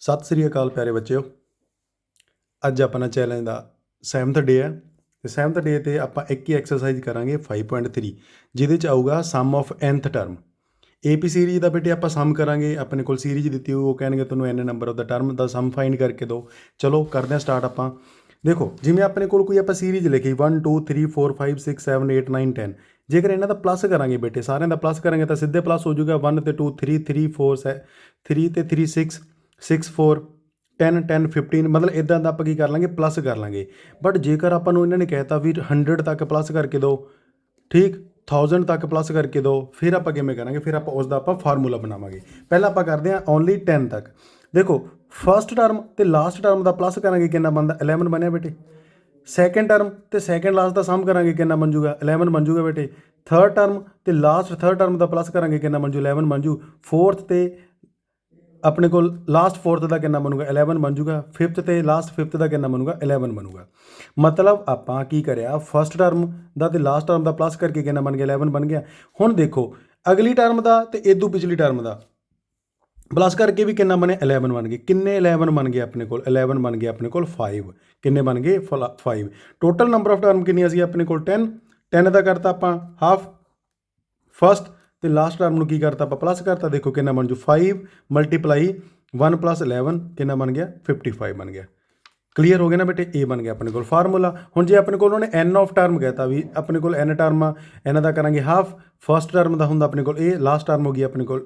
ਸਤਿ ਸ੍ਰੀ ਅਕਾਲ ਪਿਆਰੇ ਬੱਚਿਓ। ਅੱਜ ਆਪਣਾ ਚੈਲੰਜ ਦਾ 7th ਡੇ ਹੈ ਤੇ 7th ਡੇ ਤੇ ਆਪਾਂ ਇੱਕ ਹੀ ਐਕਸਰਸਾਈਜ਼ ਕਰਾਂਗੇ 5.3 ਜਿਹਦੇ ਚ ਆਊਗਾ sum of nth term. AP series ਦਾ ਬੇਟੇ ਆਪਾਂ ਸਮ ਕਰਾਂਗੇ। ਆਪਣੇ ਕੋਲ ਸੀਰੀਜ਼ ਦਿੱਤੀ ਹੋਈ, ਉਹ ਕਹਿਣਗੇ ਤੁਹਾਨੂੰ n ਨੰਬਰ ਆਫ ਦਾ ਟਰਮ ਦਾ ਸਮ ਫਾਈਂਡ ਕਰਕੇ ਦਿਓ। ਚਲੋ ਕਰਦੇ ਹਾਂ ਸਟਾਰਟ। ਆਪਾਂ ਦੇਖੋ, ਜਿਵੇਂ ਆਪਣੇ ਕੋਲ ਕੋਈ ਆਪਾਂ ਸੀਰੀਜ਼ ਲਿਖੀ 1 2 3 4 5 6 7 8 9 10, ਜੇਕਰ ਇਹਨਾਂ ਦਾ ਪਲੱਸ ਕਰਾਂਗੇ ਬੇਟੇ, ਸਾਰਿਆਂ ਦਾ ਪਲੱਸ ਕਰਾਂਗੇ ਤਾਂ ਸਿੱਧੇ ਪਲੱਸ ਹੋ ਜਾਊਗਾ। 1 ਤੇ 2 3 3 4 3 ਤੇ 3 6 6 4 10 10 15, ਮਤਲਬ ਇੱਦਾਂ ਦਾ ਆਪਾਂ ਕੀ ਕਰ ਲਾਂਗੇ, ਪਲੱਸ ਕਰ ਲਾਂਗੇ। ਬਟ ਜੇਕਰ ਆਪਾਂ ਨੂੰ ਇਹਨਾਂ ਨੇ ਕਹਿਤਾ ਵੀ 100 ਤੱਕ ਪਲੱਸ ਕਰਕੇ ਦਿਓ, ਠੀਕ, 1000 ਤੱਕ ਪਲੱਸ ਕਰਕੇ ਦਿਓ, ਫਿਰ ਆਪਾਂ ਕਿਵੇਂ ਕਰਾਂਗੇ? ਫਿਰ ਆਪਾਂ ਉਸ ਦਾ ਆਪਾਂ ਫਾਰਮੂਲਾ ਬਣਾਵਾਂਗੇ। ਪਹਿਲਾਂ ਆਪਾਂ ਕਰਦੇ ਹਾਂ ਓਨਲੀ 10 ਤੱਕ। ਦੇਖੋ, ਫਸਟ ਟਰਮ ਤੇ ਲਾਸਟ ਟਰਮ ਦਾ ਪਲੱਸ ਕਰਾਂਗੇ, ਕਿੰਨਾ ਬਣਦਾ? 11 ਬਣਿਆ ਬੇਟੇ। ਸੈਕਿੰਡ ਟਰਮ ਤੇ ਸੈਕਿੰਡ ਲਾਸਟ ਦਾ ਸਮ ਕਰਾਂਗੇ, ਕਿੰਨਾ ਬਣ ਜੂਗਾ? 11 ਬਣ ਜੂਗਾ ਬੇਟੇ। ਥਰਡ ਟਰਮ ਤੇ ਲਾਸਟ ਥਰਡ ਟਰਮ ਦਾ ਪਲੱਸ ਕਰਾਂਗੇ, ਕਿੰਨਾ ਬਣ ਜੂ? 11 ਬਣ ਜੂ। ਫੋਰਥ ਤੇ ਆਪਣੇ ਕੋਲ ਲਾਸਟ ਫੋਰਥ ਦਾ ਕਿੰਨਾ ਬਣੂਗਾ? 11 ਬਣ ਜੂਗਾ। ਫਿਫਥ ਤੇ ਲਾਸਟ ਫਿਫਥ ਦਾ ਕਿੰਨਾ ਬਣੂਗਾ? 11 ਬਣੂਗਾ। ਮਤਲਬ ਆਪਾਂ ਕੀ ਕਰਿਆ, ਫਸਟ ਟਰਮ ਦਾ ਤੇ ਲਾਸਟ ਟਰਮ ਦਾ ਪਲੱਸ ਕਰਕੇ ਕਿੰਨਾ ਬਣ ਗਿਆ? 11 ਬਣ ਗਿਆ। ਹੁਣ ਦੇਖੋ, ਅਗਲੀ ਟਰਮ ਦਾ ਤੇ ਇਦੋਂ ਪਿਛਲੀ ਟਰਮ ਦਾ ਪਲੱਸ ਕਰਕੇ ਵੀ ਕਿੰਨਾ ਬਣਿਆ? 11 ਬਣ ਗਏ। ਕਿੰਨੇ 11 ਬਣ ਗਏ ਆਪਣੇ ਕੋਲ? 11 ਬਣ ਗਏ ਆਪਣੇ ਕੋਲ 5। ਕਿੰਨੇ ਬਣ ਗਏ? 5। ਟੋਟਲ ਨੰਬਰ ਆਫ ਟਰਮ ਕਿੰਨੀਆਂ ਸੀ ਆਪਣੇ ਕੋਲ? 10। 10 ਦਾ ਕਰਤਾ ਆਪਾਂ ਹਾਫ ਫਸਟ ਤੇ ਲਾਸਟ ਟਰਮ ਨੂੰ ਕੀ ਕਰਤਾ ਆਪਾਂ? ਪਲੱਸ ਕਰਤਾ। ਦੇਖੋ ਕਿੰਨਾ ਬਣ ਜੂ? 5 ਮਲਟੀਪਲਾਈ 1 + 11 ਕਿੰਨਾ ਬਣ ਗਿਆ? 55 ਬਣ ਗਿਆ। ਕਲੀਅਰ ਹੋ ਗਿਆ ਨਾ ਬੇਟੇ? ਇਹ ਬਣ ਗਿਆ ਆਪਣੇ ਕੋਲ ਫਾਰਮੂਲਾ। ਹੁਣ ਜੇ ਆਪਣੇ ਕੋਲ ਉਹਨੇ n ਆਫ ਟਰਮ ਕਹਿਤਾ ਵੀ ਆਪਣੇ ਕੋਲ n ਟਰਮ ਆ, ਇਹਨਾਂ ਦਾ ਕਰਾਂਗੇ ਹਾਫ। ਫਸਟ ਟਰਮ ਦਾ ਹੁੰਦਾ ਆਪਣੇ ਕੋਲ ਇਹ, ਲਾਸਟ ਟਰਮ ਹੋ ਗਈ ਆਪਣੇ ਕੋਲ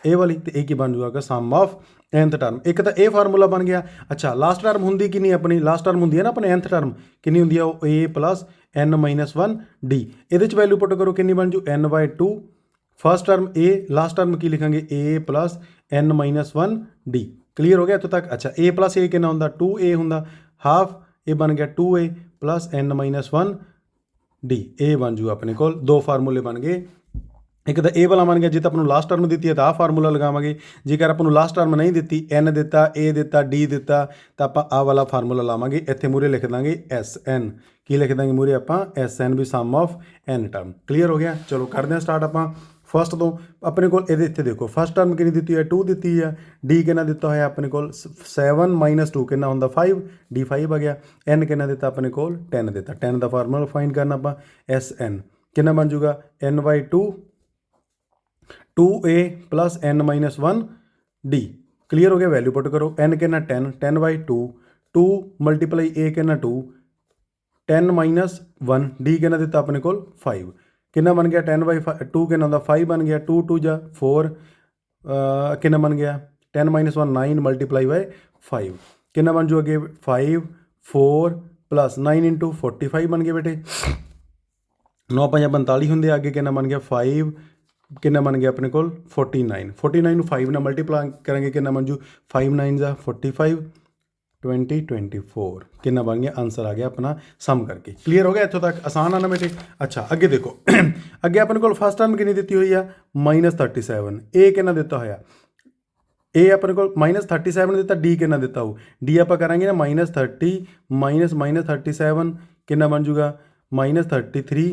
ਇਹ ਵਾਲੀ, ਤੇ ਇਹ ਕੀ ਬਣ ਜੂਗਾ? ਸਮ ਆਫ nth ਟਰਮ। ਇੱਕ ਤਾਂ ਇਹ ਫਾਰਮੂਲਾ ਬਣ ਗਿਆ। ਅੱਛਾ, ਲਾਸਟ ਟਰਮ ਹੁੰਦੀ ਕਿੰਨੀ ਆਪਣੀ? ਲਾਸਟ ਟਰਮ ਹੁੰਦੀ ਹੈ ਨਾ ਆਪਣੇ nth ਟਰਮ, ਕਿੰਨੀ ਹੁੰਦੀ ਆ? ਉਹ a + n - 1 d। ਇਹਦੇ 'ਚ ਵੈਲਿਊ ਪੁੱਟ ਕਰੋ, ਕਿੰਨੀ ਬਣ ਜੂ? n/2। First term a, last term ਕੀ ਲਿਖਾਂਗੇ? a + n - 1 d। ਕਲੀਅਰ ਹੋ ਗਿਆ ਇੱਥੋਂ ਤੱਕ? ਅੱਛਾ, a + a ਕਿੰਨਾ ਹੁੰਦਾ? 2a ਹੁੰਦਾ। ਹਾਫ ਇਹ ਬਣ ਗਿਆ 2a + n - 1 d। ਇਹ ਬਣ ਜੂ ਆਪਣੇ ਕੋਲ। ਦੋ ਫਾਰਮੂਲੇ ਬਣ ਗਏ। ਇੱਕ ਤਾਂ ਇਹ ਵਾਲਾ ਬਣ ਗਿਆ, ਜੇ ਤਾਂ ਆਪਾਂ ਨੂੰ ਲਾਸਟ ਟਰਮ ਦਿੱਤੀ ਹੈ ਤਾਂ ਆਹ ਫਾਰਮੂਲਾ ਲਗਾਵਾਂਗੇ। ਜੇਕਰ ਆਪਾਂ ਨੂੰ ਲਾਸਟ ਟਰਮ ਨਹੀਂ ਦਿੱਤੀ, n ਦਿੱਤਾ, a ਦਿੱਤਾ, d ਦਿੱਤਾ, ਤਾਂ ਆਪਾਂ ਆਹ ਵਾਲਾ ਫਾਰਮੂਲਾ ਲਾਵਾਂਗੇ। ਇੱਥੇ ਮੂਹਰੇ ਲਿਖ ਦਾਂਗੇ SN। ਕੀ ਲਿਖ ਦਾਂਗੇ ਮੂਹਰੇ ਆਪਾਂ? SN, ਵੀ sum of n term. Clear ਹੋ ਗਿਆ? ਚਲੋ ਕਰਦੇ ਹਾਂ ਸਟਾਰਟ ਆਪਾਂ ਫਸਟ ਤੋਂ। ਆਪਣੇ ਕੋਲ ਇਹਦੇ ਇੱਥੇ ਦੇਖੋ, ਫਸਟ ਟਰਮ ਕਿੰਨੀ ਦਿੱਤੀ ਹੋਈ ਹੈ? 2 ਦਿੱਤੀ ਹੈ। d ਕਿੰਨਾ ਦਿੱਤਾ ਹੋਇਆ ਆਪਣੇ ਕੋਲ? 7 - 2 ਕਿੰਨਾ ਹੁੰਦਾ? 5। d 5 ਆ ਗਿਆ। n ਕਿੰਨਾ ਦਿੱਤਾ ਆਪਣੇ ਕੋਲ? 10 ਦਿੱਤਾ। 10 ਦਾ ਫਾਰਮੂਲਾ ਫਾਈਂਡ ਕਰਨਾ ਆਪਾਂ। SN ਕਿੰਨਾ ਬਣ ਜੂਗਾ? n/2 2a + n - 1 d। Clear ਹੋ ਗਿਆ? ਵੈਲਿਊ ਪੁੱਟ ਕਰੋ। n ਕਿੰਨਾ? 10। 10/2 2 ਮਲਟੀਪਲਾਈ a ਕਿੰਨਾ? 2 10 - 1 d ਕਿੰਨਾ ਦਿੱਤਾ ਆਪਣੇ ਕੋਲ? 5। ਕਿੰਨਾ ਬਣ ਗਿਆ? 10/2 ਕਿੰਨਾ ਹੁੰਦਾ? 5 ਬਣ ਗਿਆ। 2 2 ਜਾਂ 4 ਕਿੰਨਾ ਬਣ ਗਿਆ? 10 - 1 9 ਮਲਟੀਪਲਾਈ ਬਾਏ 5 ਕਿੰਨਾ ਬਣ ਜੂ ਅੱਗੇ? 5 4 + 9 × 45 ਬਣ ਗਏ ਬੇਟੇ। 9 5 45 ਹੁੰਦੇ। ਅੱਗੇ ਕਿੰਨਾ ਬਣ ਗਿਆ? 5 ਕਿੰਨਾ ਬਣ ਗਿਆ ਆਪਣੇ ਕੋਲ? 49। 49 ਨੂੰ 5 ਨਾਲ ਮਲਟੀਪਲਾਈ ਕਰਾਂਗੇ, ਕਿੰਨਾ ਬਣ ਜੂ? 5 9 ਜਾਂ 45 20 24 ਕਿੰਨਾ ਬਣ ਗਿਆ? ਆਨਸਰ ਆ ਗਿਆ ਆਪਣਾ ਸਮ ਕਰਕੇ। ਕਲੀਅਰ ਹੋ ਗਿਆ ਇੱਥੋਂ ਤੱਕ? ਆਸਾਨ ਆ ਨਾ ਬੇਟੇ? ਅੱਛਾ, ਅੱਗੇ ਦੇਖੋ। ਅੱਗੇ ਆਪਣੇ ਕੋਲ ਫਸਟ ਟਰਮ ਕਿੰਨੀ ਦਿੱਤੀ ਹੋਈ ਆ? -37। ਇਹ ਕਿੰਨਾ ਦਿੱਤਾ ਹੋਇਆ? ਇਹ ਆਪਣੇ ਕੋਲ -37 ਦਿੱਤਾ। d ਕਿੰਨਾ ਦਿੱਤਾ ਹੋਊ? d ਆਪਾਂ ਕਰਾਂਗੇ ਨਾ -30 - -37 ਕਿੰਨਾ ਬਣ ਜੂਗਾ? -33।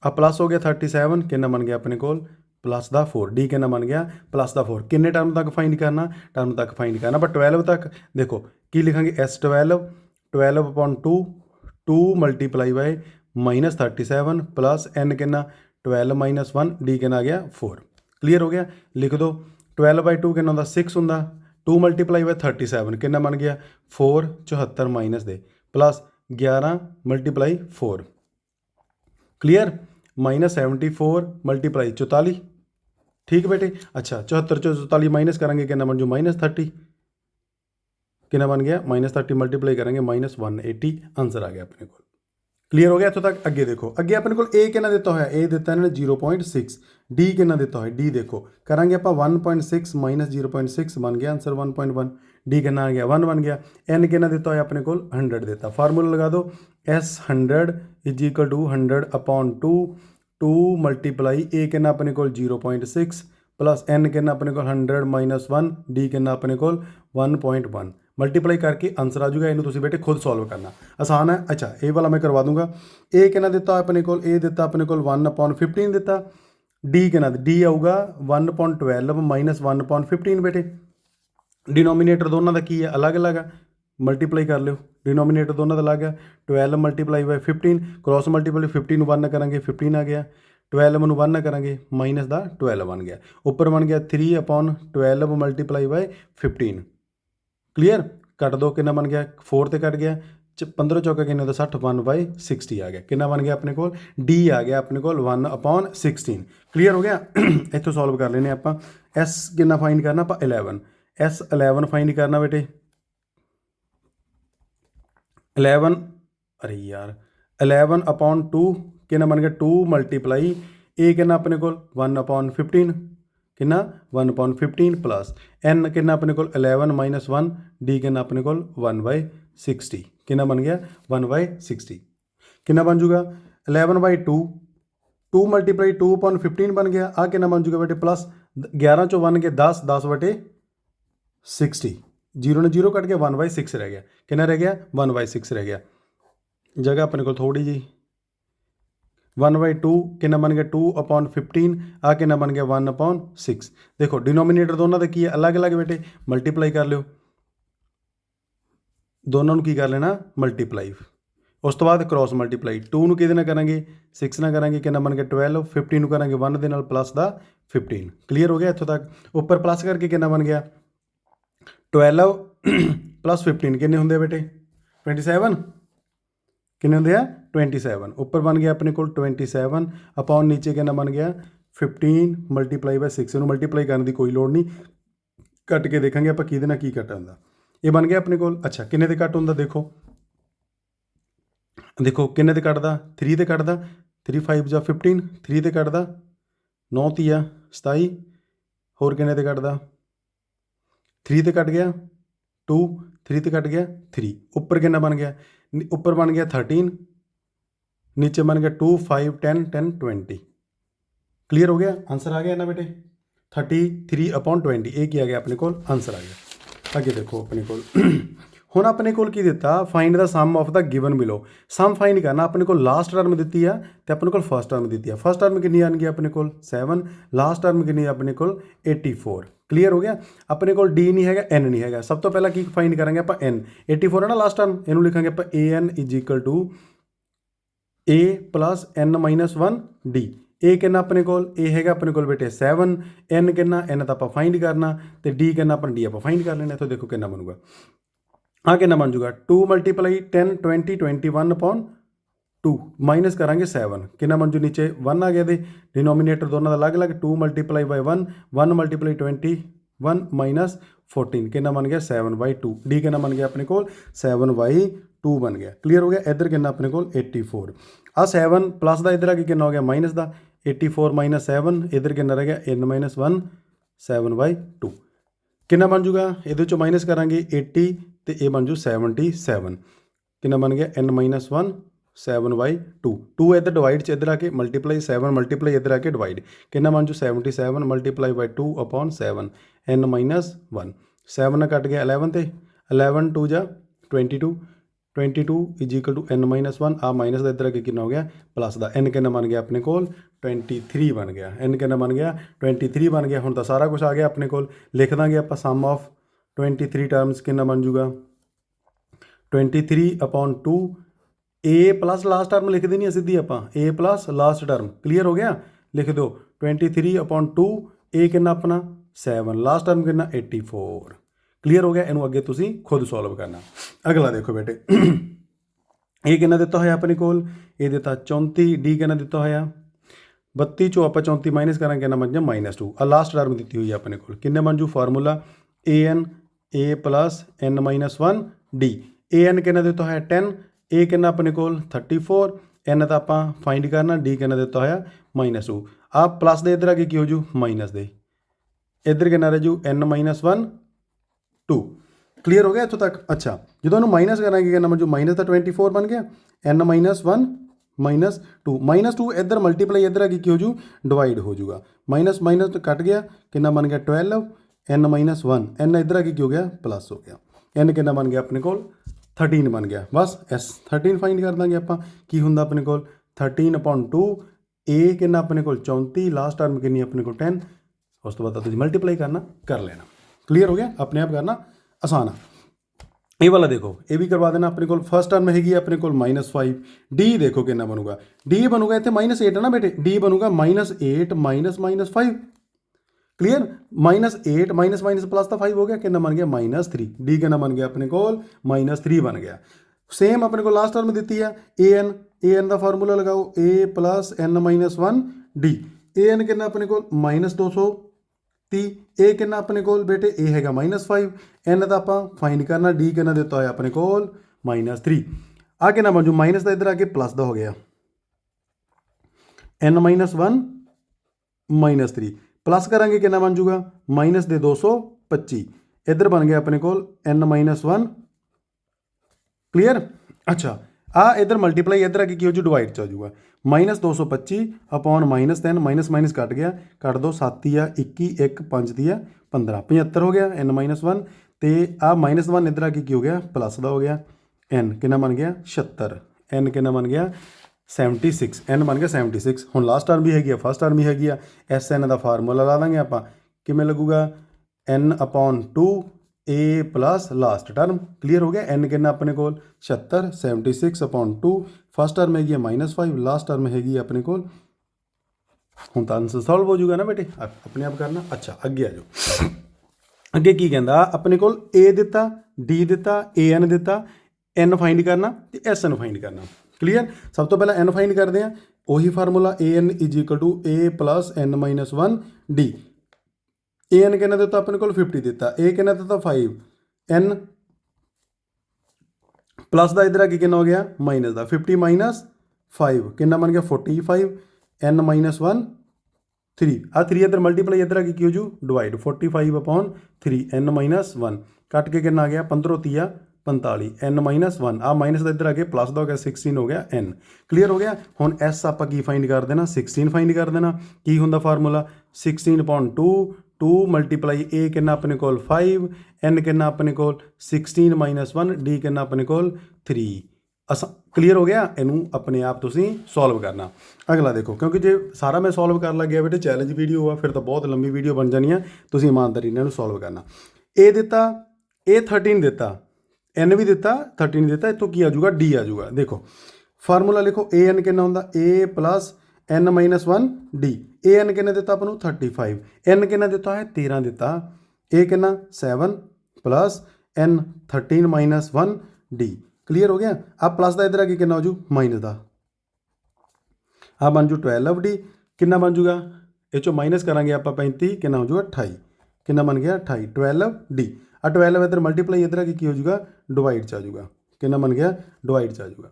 ਆ ਪਲੱਸ ਹੋ ਗਿਆ 37, ਕਿੰਨਾ ਬਣ ਗਿਆ ਆਪਣੇ ਕੋਲ? ਪਲੱਸ ਦਾ 4। d ਕਿੰਨਾ ਬਣ ਗਿਆ? ਪਲੱਸ ਦਾ 4। ਕਿੰਨੇ ਟਰਮ ਤੱਕ ਫਾਈਂਡ ਕਰਨਾ? ਟਰਮ ਤੱਕ ਫਾਈਂਡ ਕਰਨਾ। ਪਰ 12 ਤੱਕ ਦੇਖੋ ਕੀ ਲਿਖਾਂਗੇ? S12 12/2 2 multiply bye -37 plus n ਕਿੰਨਾ? 12 - 1 d ਕਿੰਨਾ ਆ ਗਿਆ? 4। ਕਲੀਅਰ ਹੋ ਗਿਆ? ਲਿਖ ਦਿਓ। 12/2 ਕਿੰਨਾ ਹੁੰਦਾ? 6 ਹੁੰਦਾ। 2 ਮਲਟੀਪਲਾਈ ਬਾਏ 37 ਕਿੰਨਾ ਬਣ ਗਿਆ? 4 74 ਮਾਈਨਸ ਦੇ ਪਲੱਸ 11 ਮਲਟੀਪਲਾਈ 4। ਕਲੀਅਰ? -74 ਮਲਟੀਪਲਾਈ 44। ਠੀਕ ਬੇਟੇ? ਅੱਛਾ, 74 ਚੋਂ 44 ਮਾਈਨਸ ਕਰਾਂਗੇ, ਕਿੰਨਾ ਬਣ ਜੂ? -30। ਕਿੰਨਾ ਬਣ ਗਿਆ? -30 ਮਲਟੀਪਲਾਈ ਕਰਾਂਗੇ -180। ਆਨਸਰ ਆ ਗਿਆ ਆਪਣੇ ਕੋਲ। ਕਲੀਅਰ ਹੋ ਗਿਆ ਇੱਥੋਂ ਤੱਕ? ਅੱਗੇ ਦੇਖੋ, ਅੱਗੇ ਆਪਣੇ ਕੋਲ a ਕਿੰਨਾ ਦਿੱਤਾ ਹੋਇਆ? a ਦਿੱਤਾ ਇਹਨਾਂ ਨੇ 0.6। d ਕਿੰਨਾ ਦਿੱਤਾ ਹੋਇਆ? d ਦੇਖੋ ਕਰਾਂਗੇ ਆਪਾਂ 1.6 - 0.6 ਬਣ ਗਿਆ ਆਨਸਰ 1.1। d ਕਿੰਨਾ ਆ ਗਿਆ? 1 ਬਣ ਗਿਆ। n ਕਿੰਨਾ ਦਿੱਤਾ ਹੋਇਆ ਆਪਣੇ ਕੋਲ? 100 ਦਿੱਤਾ। ਫਾਰਮੂਲਾ ਲਗਾ ਦਿਓ। S100 = 100/2 2 ਮਲਟੀਪਲਾਈ a ਕਿੰਨਾ ਆਪਣੇ ਕੋਲ? 0.6 ਪਲੱਸ n ਕਿੰਨਾ ਆਪਣੇ ਕੋਲ? 100 - 1 d ਕਿੰਨਾ ਆਪਣੇ ਕੋਲ? 1.1। ਮਲਟੀਪਲਾਈ ਕਰਕੇ ਆਨਸਰ ਆ ਜਾਊਗਾ। ਇਹਨੂੰ ਤੁਸੀਂ ਬੇਟੇ ਖੁਦ ਸੋਲਵ ਕਰਨਾ, ਆਸਾਨ ਹੈ। ਅੱਛਾ, ਇਹ ਵਾਲਾ ਮੈਂ ਕਰਵਾ ਦੂੰਗਾ। ਇਹ ਕਿੰਨਾ ਦਿੱਤਾ ਆਪਣੇ ਕੋਲ? ਇਹ ਦਿੱਤਾ ਆਪਣੇ ਕੋਲ 1/15 ਦਿੱਤਾ। d ਕਿੰਨਾ? d ਆਊਗਾ 1/12 - 1/15 ਬੇਟੇ। डिनोमीनेटर दोनों का की है अलग अलग है, मल्टीप्लाई कर लो। डिनोमीनेटर दोनों का अलग है, 12 multiply by 15, cross multiply 15 one करेंगे 15 आ गया, 12 में वन करेंगे माइनस का 12 बन गया, ऊपर बन गया 3/12 मल्टीप्लाई बाय 15। क्लीयर, कट दो कितना बन गया 4 तो कट गया, 15 चौका किन्ने होता 60, 1/60 आ गया, कितना बन गया अपने को डी आ गया अपने को 1/16। क्लीयर हो गया। इतों सॉल्व कर लेने आप। एस कितना फाइंड करना आप 11, एस 11 फाइंड करना बेटे 11, अरे यार 11/2 कितना बन गया 2 मल्टीप्लाई ए कितना अपने को 1/15 कितना 1/15 प्लस एन कितना अपने को 11 - 1 डी कितना अपने को 1/60 कितना बन गया 1/60 कितना बन जूगा 11/2, 2 मल्टीप्लाई 2/15 बन गया, आ कितना बन जूगा बेटे प्लस 11 चो 1 गए 10, 10/60, 0 ने 0 कट गया 1/6 रह गया, कितना रह गया 1/6 रह गया, जगह अपने को थोड़ी जी 1/2 कितना बन गया 2/15, आ कितना बन गया 1/6। देखो डिनोमीनेटर दोनों का की है अलग अलग बेटे, मल्टीप्लाई कर लो, दोनों की कर लेना मल्टीप्लाई, उस तो बाद क्रॉस मल्टीप्लाई 2 ਨੂੰ ਕਿਹਦੇ ਨਾਲ ਕਰਾਂਗੇ 6 ਨਾਲ ਕਰਾਂਗੇ, ਕਿੰਨਾ ਬਣ ਗਿਆ 12, 15 ਨੂੰ ਕਰਾਂਗੇ 1 ਦੇ ਨਾਲ ਪਲੱਸ ਦਾ 15। ਕਲੀਅਰ ਹੋ ਗਿਆ ਇੱਥੋਂ ਤੱਕ। ਉੱਪਰ ਪਲੱਸ ਕਰਕੇ ਕਿੰਨਾ ਬਣ ਗਿਆ 12 + 15 ਕਿੰਨੇ ਹੁੰਦੇ ਆ ਬੇਟੇ 27, ਕਿੰਨੇ ਹੁੰਦੇ ਆ 27, ਉੱਪਰ ਬਣ ਗਿਆ ਆਪਣੇ ਕੋਲ 27 ਅਪੋਨ ਨੀਚੇ ਕਿੰਨਾ ਬਣ ਗਿਆ 15 ਮਲਟੀਪਲਾਈ ਬਾਈ 6, ਇਹਨੂੰ ਮਲਟੀਪਲਾਈ ਕਰਨ ਦੀ ਕੋਈ ਲੋੜ ਨਹੀਂ, ਕੱਟ ਕੇ ਦੇਖਾਂਗੇ ਆਪਾਂ ਕਿਹਦੇ ਨਾਲ ਕੀ ਕੱਟ ਹੁੰਦਾ। ਇਹ ਬਣ ਗਿਆ ਆਪਣੇ ਕੋਲ। ਅੱਛਾ ਕਿੰਨੇ ਦੇ ਕੱਟ ਹੁੰਦਾ ਦੇਖੋ, ਦੇਖੋ ਕਿੰਨੇ ਤੇ ਕੱਟਦਾ 3 ਤੇ ਕੱਟਦਾ, 3 5 ਜਾਂ 15, 3 ਤੇ ਕੱਟਦਾ 9 ਤੀਆ 27, ਹੋਰ ਕਿੰਨੇ ਤੇ ਕੱਟਦਾ 3 ਤੇ ਕੱਟ ਗਿਆ 2, 3 ਤੇ ਕੱਟ ਗਿਆ 3, ਉੱਪਰ ਕਿੰਨਾ ਬਣ ਗਿਆ ਉੱਪਰ ਬਣ ਗਿਆ 13, नीचे बन गया 2 5 10 10 20। क्लीयर हो गया, आंसर आ गया ना बेटे 33/20, ये क्या आ गया अपने को आंसर आ गया। आगे देखो अपने को ਹੁਣ ਆਪਣੇ ਕੋਲ ਕੀ ਦਿੱਤਾ ਫਾਈਂਡ ਦਾ ਸਮ ਆਫ ਦਾ ਗਿਵਨ ਬਿਲੋ, ਸਮ ਫਾਈਂਡ ਕਰਨਾ। ਆਪਣੇ ਕੋਲ ਲਾਸਟ ਟਰਮ ਦਿੱਤੀ ਆ ਤੇ ਆਪਣੇ ਕੋਲ ਫਸਟ ਟਰਮ ਦਿੱਤੀ ਆ। ਫਸਟ ਟਰਮ ਕਿੰਨੀ ਆਣਗੀ ਆਪਣੇ ਕੋਲ 7, ਲਾਸਟ ਟਰਮ ਕਿੰਨੀ ਆਪਣੇ ਕੋਲ 84। ਕਲੀਅਰ ਹੋ ਗਿਆ। ਆਪਣੇ ਕੋਲ ਡੀ ਨਹੀਂ ਹੈਗਾ, ਐਨ ਨਹੀਂ ਹੈਗਾ। ਸਭ ਤੋਂ ਪਹਿਲਾਂ ਕੀ ਫਾਈਂਡ ਕਰਾਂਗੇ ਆਪਾਂ ਐਨ, 84 ਹੈ ਨਾ ਲਾਸਟ ਟਰਮ, ਇਹਨੂੰ ਲਿਖਾਂਗੇ ਆਪਾਂ an = a + n - 1 d। ए कितना अपने को ए है अपने को बेटे 7, n कितना n तो आप फाइंड करना तो d कितना अपन d आप फाइंड कर लेना। तो देखो कितना बनूगा, हाँ कितना बन जूगा 2 × 10 20 21/2 माइनस करांगे 7 कितना बन जू नीचे 1 आ गया दे, डिनोमीनेटर दोनों का अलग अलग 2 × 1 1 × 21 -14 कितना बन गया 7/2, डी कितना बन गया अपने को 7/2 बन गया। क्लीयर हो गया। इधर कितना अपने को 84, आ 7 प्लस का इधर आगे कितना हो गया माइनस का 84 - 7, इधर कितना रह गया n - 1 7/2 कितना बन जूगा, ये माइनस करांगे 80 तो ये बन जू 77 कितना बन गया n - 1 7/2, 2 इधर डिवाइड च इधर आके मल्टीप्लाई 7 मल्टीप्लाई इधर आके डिवाइड कितना बन जू 77 × 2/7 n - 1 7 कट गया 11 ते 11 2 जा 22 22 = n - 1 आ माइनस का इधर आके कितना हो गया प्लस का n कितना बन गया अपने को 23 बन गया, n कितना बन गया 23 बन गया। हुण तो सारा कुछ आ गया अपने को, लिख देंगे आप सम ऑफ 23 टर्म्स कितना बन जूगा 23/2 a प्लस लास्ट टर्म लिख देनी है सीधी आप a plus last term. Clear हो गया, लिख दो 23/2 a कितना अपना 7, लास्ट टर्म कितना 84। क्लीयर हो गया, इनू अगे तुसी खुद सॉल्व करना। अगला देखो बेटे ये कितना दिता होया अपने को, ये दिता 34, डी कितना दिता होया 32 चो आप 34 माइनस करेंगे कितना बन जाए -2, आ लास्ट टर्म दी हुई है अपने को किन्ने बन जू formula an a + n - 1 d। an कितना दिता है 10, a कितना अपने को 34, n तो आप फाइंड करना, d कितना दिता है -2, आ प्लस दे इधर आगे की हो जू माइनस दे, इधर कितना रह जू n - 1 2। क्लीयर हो गया इतों तक। अच्छा जो माइनस करांगे कितना बन जू माइनस तो 24 बन गया, n - 1 -2 इधर मल्टीप्लाई इधर आगे की हो जू डिवाइड हो जूगा, माइनस माइनस तो कट गया कितना बन गया 12 n - 1 n इधर आगे की हो गया प्लस हो गया, n कितना बन गया अपने को 13 बन गया। बस s 13 फाइंड कर देंगे आप की होंगे अपने को 13/2 a कितना अपने को 34, लास्ट टर्म कितनी अपने को 10, उस तो बाद तुझे मल्टीप्लाई करना कर लेना। क्लीयर हो गया, अपने आप करना आसान है। ਇਹ ਵਾਲਾ ਦੇਖੋ, ਇਹ ਵੀ ਕਰਵਾ ਦੇਣਾ। ਆਪਣੇ ਕੋਲ ਫਸਟ ਟਰਮ ਹੈਗੀ ਆਪਣੇ ਕੋਲ -5, ਡੀ ਦੇਖੋ ਕਿੰਨਾ ਬਣੂਗਾ, ਡੀ ਬਣੂਗਾ ਇੱਥੇ -8 ਨਾ ਬੇਟੇ, ਡੀ ਬਣੂਗਾ -8 -5, ਕਲੀਅਰ, -8 ਮਾਈਨਸ ਪਲੱਸ ਤਾਂ 5 ਹੋ ਗਿਆ, ਕਿੰਨਾ ਬਣ ਗਿਆ -3, ਡੀ ਕਿੰਨਾ ਬਣ ਗਿਆ ਆਪਣੇ ਕੋਲ -3 ਬਣ ਗਿਆ। ਸੇਮ ਆਪਣੇ ਕੋਲ ਲਾਸਟ ਟਰਮ ਦਿੱਤੀ ਆ an ਦਾ ਫਾਰਮੂਲਾ ਲਗਾਓ, a + n-1 ਡੀ, an ਕਿੰਨਾ ਆਪਣੇ ਕੋਲ -230, ਇਹ ਕਿੰਨਾ ਆਪਣੇ ਕੋਲ ਬੇਟੇ, ਇਹ ਹੈਗਾ -5, n ਦਾ ਆਪਾਂ ਫਾਈਂਡ ਕਰਨਾ, ਡੀ ਕਿੰਨਾ ਦਿੱਤਾ ਹੋਇਆ ਆਪਣੇ ਕੋਲ -3, ਆ ਕਿੰਨਾ ਬਣ ਜੂ, ਮਾਈਨਸ ਦਾ ਇੱਧਰ ਆ ਕੇ ਪਲੱਸ ਦਾ ਹੋ ਗਿਆ, n-1 -3 ਪਲੱਸ ਕਰਾਂਗੇ ਕਿੰਨਾ ਬਣ ਜੂਗਾ ਮਾਈਨਸ ਦੇ 225, ਇੱਧਰ ਬਣ ਗਿਆ ਆਪਣੇ ਕੋਲ n-1, ਕਲੀਅਰ। ਅੱਛਾ, ਆ ਇੱਧਰ ਮਲਟੀਪਲਾਈ ਇੱਧਰ ਆ ਕੇ ਕੀ ਹੋ ਜੂ, ਡਿਵਾਈਡ 'ਚ ਆ ਜੂਗਾ, -225 ਅਪੋਨ -10, ਮਾਈਨਸ ਕੱਟ ਗਿਆ, ਕੱਟ ਦੋ, 7 ਆ 21, 1 5 ਦੀ ਆ 15, 75 ਹੋ ਗਿਆ n-1, ਤੇ ਆ -1 ਇੱਧਰ ਆ ਕੇ ਕੀ ਹੋ ਗਿਆ, ਪਲੱਸ ਦਾ ਹੋ ਗਿਆ, n ਕਿੰਨਾ ਬਣ ਗਿਆ 76, n ਕਿੰਨਾ ਬਣ ਗਿਆ 76, n ਬਣ ਗਿਆ 76। ਹੁਣ ਲਾਸਟ ਟਰਮ ਵੀ ਹੈਗੀ ਆ, ਫਸਟ ਟਰਮ ਵੀ ਹੈਗੀ ਆ, SN ਦਾ ਫਾਰਮੂਲਾ ਲਾ ਦਾਂਗੇ ਆਪਾਂ, ਕਿਵੇਂ ਲੱਗੂਗਾ, n/2 a + last term, clear ਹੋ ਗਿਆ। n ਕਿੰਨਾ ਆਪਣੇ ਕੋਲ 76, 76/2, ਫਸਟ ਟਰਮ ਹੈਗੀ ਆ -5, ਲਾਸਟ ਟਰਮ ਹੈਗੀ ਆ ਆਪਣੇ ਕੋਲ, ਹੁਣ ਤਾਂ ਆਨਸਰ ਸੋਲਵ ਹੋ ਜੂਗਾ ਨਾ ਬੇਟੇ, ਆਪਣੇ ਆਪ ਕਰਨਾ। ਅੱਛਾ, ਅੱਗੇ ਆ ਜਾਓ, ਅੱਗੇ ਕੀ ਕਹਿੰਦਾ, ਆਪਣੇ ਕੋਲ a ਦਿੱਤਾ, d ਦਿੱਤਾ, an ਦਿੱਤਾ, n ਫਾਈਂਡ ਕਰਨਾ ਤੇ SN ਫਾਈਂਡ ਕਰਨਾ, ਕਲੀਅਰ। ਸਭ ਤੋਂ ਪਹਿਲਾਂ n ਫਾਈਂਡ ਕਰਦੇ ਆ, ਉਹੀ formula an = a + n-1 d, an ਕਿੰਨਾ ਦਿੱਤਾ ਆਪਣੇ ਕੋਲ 50 ਦਿੱਤਾ, a ਕਿੰਨਾ ਦਿੱਤਾ 5, n ਪਲੱਸ ਦਾ ਇੱਧਰ ਆ ਕੇ ਕਿੰਨਾ ਹੋ ਗਿਆ ਮਾਈਨਸ ਦਾ, 50 - 5 ਕਿੰਨਾ ਬਣ ਗਿਆ 45, n-1 3, ਆ 3 ਇੱਧਰ ਮਲਟੀਪਲਾਈ ਇੱਧਰ ਆ ਕੇ ਕੀ ਹੋ ਜੂ, ਡਿਵਾਈਡ, 45/3 n-1 ਕੱਟ ਕੇ ਕਿੰਨਾ ਆ ਗਿਆ 15 × 45 n-1, ਆ ਮਾਈਨਸ ਦਾ ਇੱਧਰ ਆ ਕੇ ਪਲੱਸ ਦਾ ਹੋ ਗਿਆ 16 ਹੋ ਗਿਆ n, ਕਲੀਅਰ ਹੋ ਗਿਆ। ਹੁਣ s ਆਪਾਂ ਕੀ ਫਾਈਂਡ ਕਰ ਦੇਣਾ, 16 ਫਾਈਂਡ ਕਰ ਦੇਣਾ। ਕੀ ਹੁੰਦਾ ਫਾਰਮੂਲਾ, 16/2, 2 × a ਕਿੰਨਾ ਆਪਣੇ ਕੋਲ 5, n ਕਿੰਨਾ ਆਪਣੇ ਕੋਲ 16 - 1, d ਕਿੰਨਾ ਆਪਣੇ ਕੋਲ 3, ਕਲੀਅਰ ਹੋ ਗਿਆ। ਇਹਨੂੰ ਆਪਣੇ ਆਪ ਤੁਸੀਂ ਸੋਲਵ ਕਰਨਾ। ਅਗਲਾ ਦੇਖੋ, ਕਿਉਂਕਿ ਜੇ ਸਾਰਾ ਮੈਂ ਸੋਲਵ ਕਰਨ ਲੱਗਿਆ ਬੇਟੇ ਚੈਲੰਜ ਵੀਡੀਓ ਆ, ਫਿਰ ਤਾਂ ਬਹੁਤ ਲੰਬੀ ਵੀਡੀਓ ਬਣ ਜਾਣੀ ਆ, ਤੁਸੀਂ ਇਮਾਨਦਾਰੀ ਨਾਲ ਇਹਨੂੰ ਸੋਲਵ ਕਰਨਾ। a ਦਿੱਤਾ, a 13 ਦਿੱਤਾ, n ਵੀ ਦਿੱਤਾ 13 ਦਿੱਤਾ, ਇੱਥੋਂ ਕੀ ਆ ਜਾਊਗਾ d ਆ ਜਾਊਗਾ। ਦੇਖੋ ਫਾਰਮੂਲਾ ਲਿਖੋ, an ਕਿੰਨਾ ਹੁੰਦਾ a + n-1 d, an ਕਿੰਨਾ ਦਿੱਤਾ ਆਪਾਂ ਨੂੰ 35, n ਕਿੰਨਾ ਦਿੱਤਾ ਹੈ 13 ਦਿੱਤਾ, a ਕਿੰਨਾ 7 + n 13 - 1 d, ਕਲੀਅਰ ਹੋ ਗਿਆ। ਆ ਪਲੱਸ ਦਾ ਇੱਧਰ ਆ ਕੇ ਕਿੰਨਾ ਹੋ ਜੂ ਮਾਈਨਸ ਦਾ, ਆ ਬਣ ਜੂ 12 d, ਕਿੰਨਾ ਬਣ ਜੂਗਾ, ਇਹ ਚੋਂ ਮਾਈਨਸ ਕਰਾਂਗੇ ਆਪਾਂ 35, ਕਿੰਨਾ ਹੋ ਜੂਗਾ 28, ਕਿੰਨਾ ਬਣ ਗਿਆ 28, 12 d, ਆ 12 ਇੱਧਰ ਮਲਟੀਪਲਾਈ ਇੱਧਰ ਆ ਕੇ ਕੀ ਹੋ ਜੂਗਾ ਡਿਵਾਈਡ 'ਚ ਆ ਜੂਗਾ, ਕਿੰਨਾ ਬਣ ਗਿਆ ਡਿਵਾਈਡ 'ਚ ਆ ਜੂਗਾ।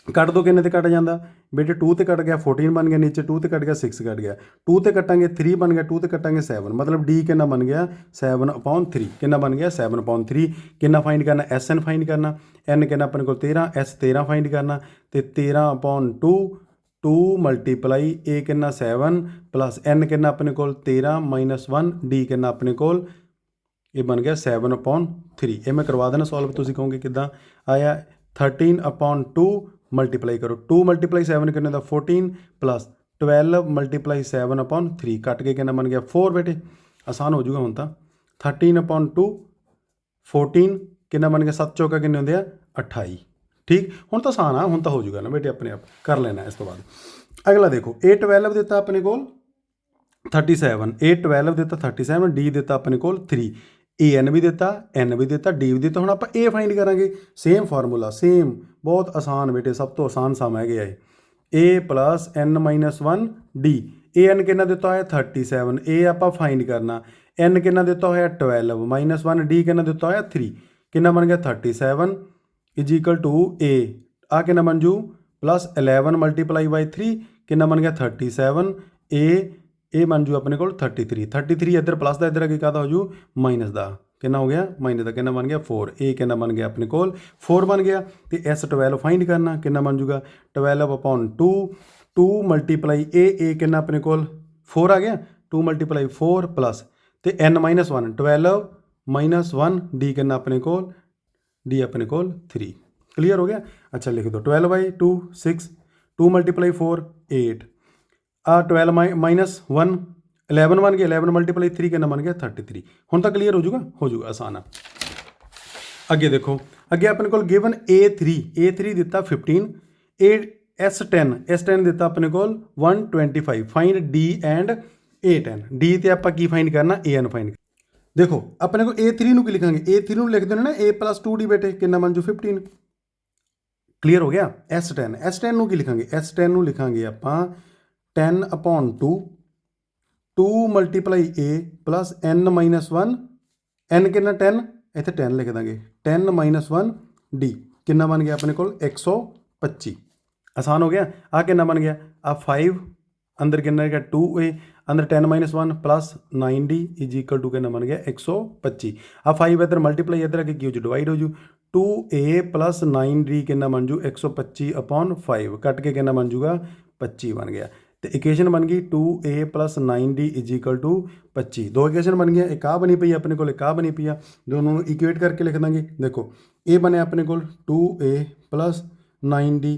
ਕੱਟ ਦੋ, ਕਿੰਨੇ ਤੇ ਕੱਟ ਜਾਂਦਾ ਬੇਟੇ, 2 ਤੇ ਕੱਟ ਗਿਆ 14 ਬਣ ਗਿਆ, ਨੀਚੇ 2 ਤੇ ਕੱਟ ਗਿਆ 6 ਕੱਟ ਗਿਆ, 2 ਤੇ ਕੱਟਾਂਗੇ 3 ਬਣ ਗਿਆ, 2 ਤੇ ਕੱਟਾਂਗੇ 7, ਮਤਲਬ d ਕਿੰਨਾ ਬਣ ਗਿਆ 7/3, ਕਿੰਨਾ ਬਣ ਗਿਆ 7/3। ਕਿੰਨਾ ਫਾਈਂਡ ਕਰਨਾ, SN ਫਾਈਂਡ ਕਰਨਾ, n ਕਿੰਨਾ ਆਪਣੇ ਕੋਲ 13, s 13 ਫਾਈਂਡ ਕਰਨਾ, ਤੇ 13/2, 2 × a ਕਿੰਨਾ 7 + n ਕਿੰਨਾ ਆਪਣੇ ਕੋਲ 13 - 1 d ਕਿੰਨਾ ਆਪਣੇ ਕੋਲ, ਇਹ ਬਣ ਗਿਆ 7/3। ਇਹ ਮੈਂ ਕਰਵਾ ਦੇਣਾ ਸੋਲਵ, ਤੁਸੀਂ ਕਹੋਗੇ ਕਿੱਦਾਂ ਆਇਆ, 13/2 ਮਲਟੀਪਲਾਈ ਕਰੋ, 2 × 7 ਕਿੰਨੇ ਦਾ 14 + 12 × 7/3, ਕੱਟ ਕੇ ਕਿੰਨਾ ਬਣ ਗਿਆ 4 ਬੇਟੇ, ਆਸਾਨ ਹੋ ਜੂਗਾ ਹੁਣ ਤਾਂ। 13/2 14 ਕਿੰਨਾ ਬਣ ਗਿਆ, 7 ਚੌਕਾ ਕਿੰਨੇ ਹੁੰਦੇ ਆ 28, ਠੀਕ। ਹੁਣ ਤਾਂ ਆਸਾਨ ਆ, ਹੁਣ ਤਾਂ ਹੋ ਜੂਗਾ ਨਾ ਬੇਟੇ, ਆਪਣੇ ਆਪ ਕਰ ਲੈਣਾ। ਇਸ ਤੋਂ ਬਾਅਦ ਅਗਲਾ ਦੇਖੋ, a 12 ਦਿੱਤਾ ਆਪਣੇ ਕੋਲ 37, a 12 ਦਿੱਤਾ 37, d ਦਿੱਤਾ ਆਪਣੇ ਕੋਲ 3, an ਵੀ ਦਿੱਤਾ, n ਵੀ ਦਿੱਤਾ, d ਵੀ ਦਿੱਤਾ। ਹੁਣ ਆਪਾਂ a ਫਾਈਂਡ ਕਰਾਂਗੇ, ਸੇਮ ਫਾਰਮੂਲਾ, ਸੇਮ, ਬਹੁਤ ਆਸਾਨ ਬੇਟੇ, ਸਭ ਤੋਂ ਆਸਾਨ ਸਮ ਹੈਗੇ ਆ ਇਹ, a + n-1 d, an ਕਿੰਨਾ ਦਿੱਤਾ ਹੋਇਆ 37, a ਆਪਾਂ ਫਾਈਂਡ ਕਰਨਾ, n ਕਿੰਨਾ ਦਿੱਤਾ ਹੋਇਆ 12 - 1 d ਕਿੰਨਾ ਦਿੱਤਾ ਹੋਇਆ 3, ਕਿੰਨਾ ਬਣ ਗਿਆ 37 = a, ਆ ਕਿੰਨਾ ਬਣ ਜੂ +11 × 3, ਕਿੰਨਾ ਬਣ ਗਿਆ 37, ਇਹ ਬਣ ਜੂ ਆਪਣੇ ਕੋਲ 33 ਇੱਧਰ ਪਲੱਸ ਦਾ ਇੱਧਰ ਅੱਗੇ ਕਾਹਦਾ ਹੋ ਜੂ ਮਾਈਨਸ ਦਾ, ਕਿੰਨਾ ਹੋ ਗਿਆ ਮਾਈਨਸ ਦਾ, ਕਿੰਨਾ ਬਣ ਗਿਆ 4, ਇਹ ਕਿੰਨਾ ਬਣ ਗਿਆ ਆਪਣੇ ਕੋਲ 4 ਬਣ ਗਿਆ। ਤੇ S12 ਫਾਈਂਡ ਕਰਨਾ, ਕਿੰਨਾ ਬਣ ਜੂਗਾ 12/2, 2 × a ਕਿੰਨਾ ਆਪਣੇ ਕੋਲ 4 ਆ ਗਿਆ, 2 × 4 ਪਲੱਸ ਤੇ n-1 12 - 1 d ਕਿੰਨਾ ਆਪਣੇ ਕੋਲ, d ਆਪਣੇ ਕੋਲ 3, ਕਲੀਅਰ ਹੋ ਗਿਆ। ਅੱਛਾ ਲਿਖ ਦਿਓ 12/2 6, 2 × 4 8, ਆ 12 - 1 11 बन गया, 11 मल्टीप्लाई 3 कितना बन गया 33। हुण तां क्लीयर हो जाऊगा आसान आ। अगे देखो, अगे अपने को गिवन A3 दिता 15, S10 दिता अपने को 125। Find D and A10। D ते आपां की फाइंड करना, AN फाइंड। देखो अपने को A3 नूं की लिखांगे, A3 लिख देना ना A + 2D बेटे, कितना बन जू 15। क्लीयर हो गया। S10 नूं की लिखांगे, S10 नूं लिखांगे आपां 10/2 2 × A प्लस N - 1, N कितना 10, ਇੱਥੇ 10 ਲਿਖ ਦਾਂਗੇ 10 - 1 D ਕਿੰਨਾ ਬਣ ਗਿਆ ਆਪਣੇ ਕੋਲ 125। ਆਸਾਨ ਹੋ ਗਿਆ। ਆ ਕਿੰਨਾ ਬਣ ਗਿਆ, ਆ 5 ਅੰਦਰ ਕਿੰਨਾ ਹੈਗਾ 2A ਅੰਦਰ 10 - 1 प्लस 9D = ਕਿੰਨਾ ਬਣ ਗਿਆ 125। ਆ 5 ਇੱਧਰ ਮਲਟੀਪਲਾਈ ਇੱਧਰ ਅੱਗੇ ਕੀ ਹੋ ਜੂ ਡਿਵਾਈਡ ਹੋ ਜੂ 2A + 9D ਕਿੰਨਾ ਬਣ ਜੂ 125/5 ਕੱਟ ਕੇ ਕਿੰਨਾ ਬਣ ਜੂਗਾ 25 ਬਣ ਗਿਆ। तो इक्वेशन बन गई 2A + 9D = 25। दो इक्वेशन बन गया, एक आ बनी पई अपने को, एक आ बनी पई आ। दोनों इक्वेट करके लिख देंगे। देखो ये बने अपने को 2A + 9D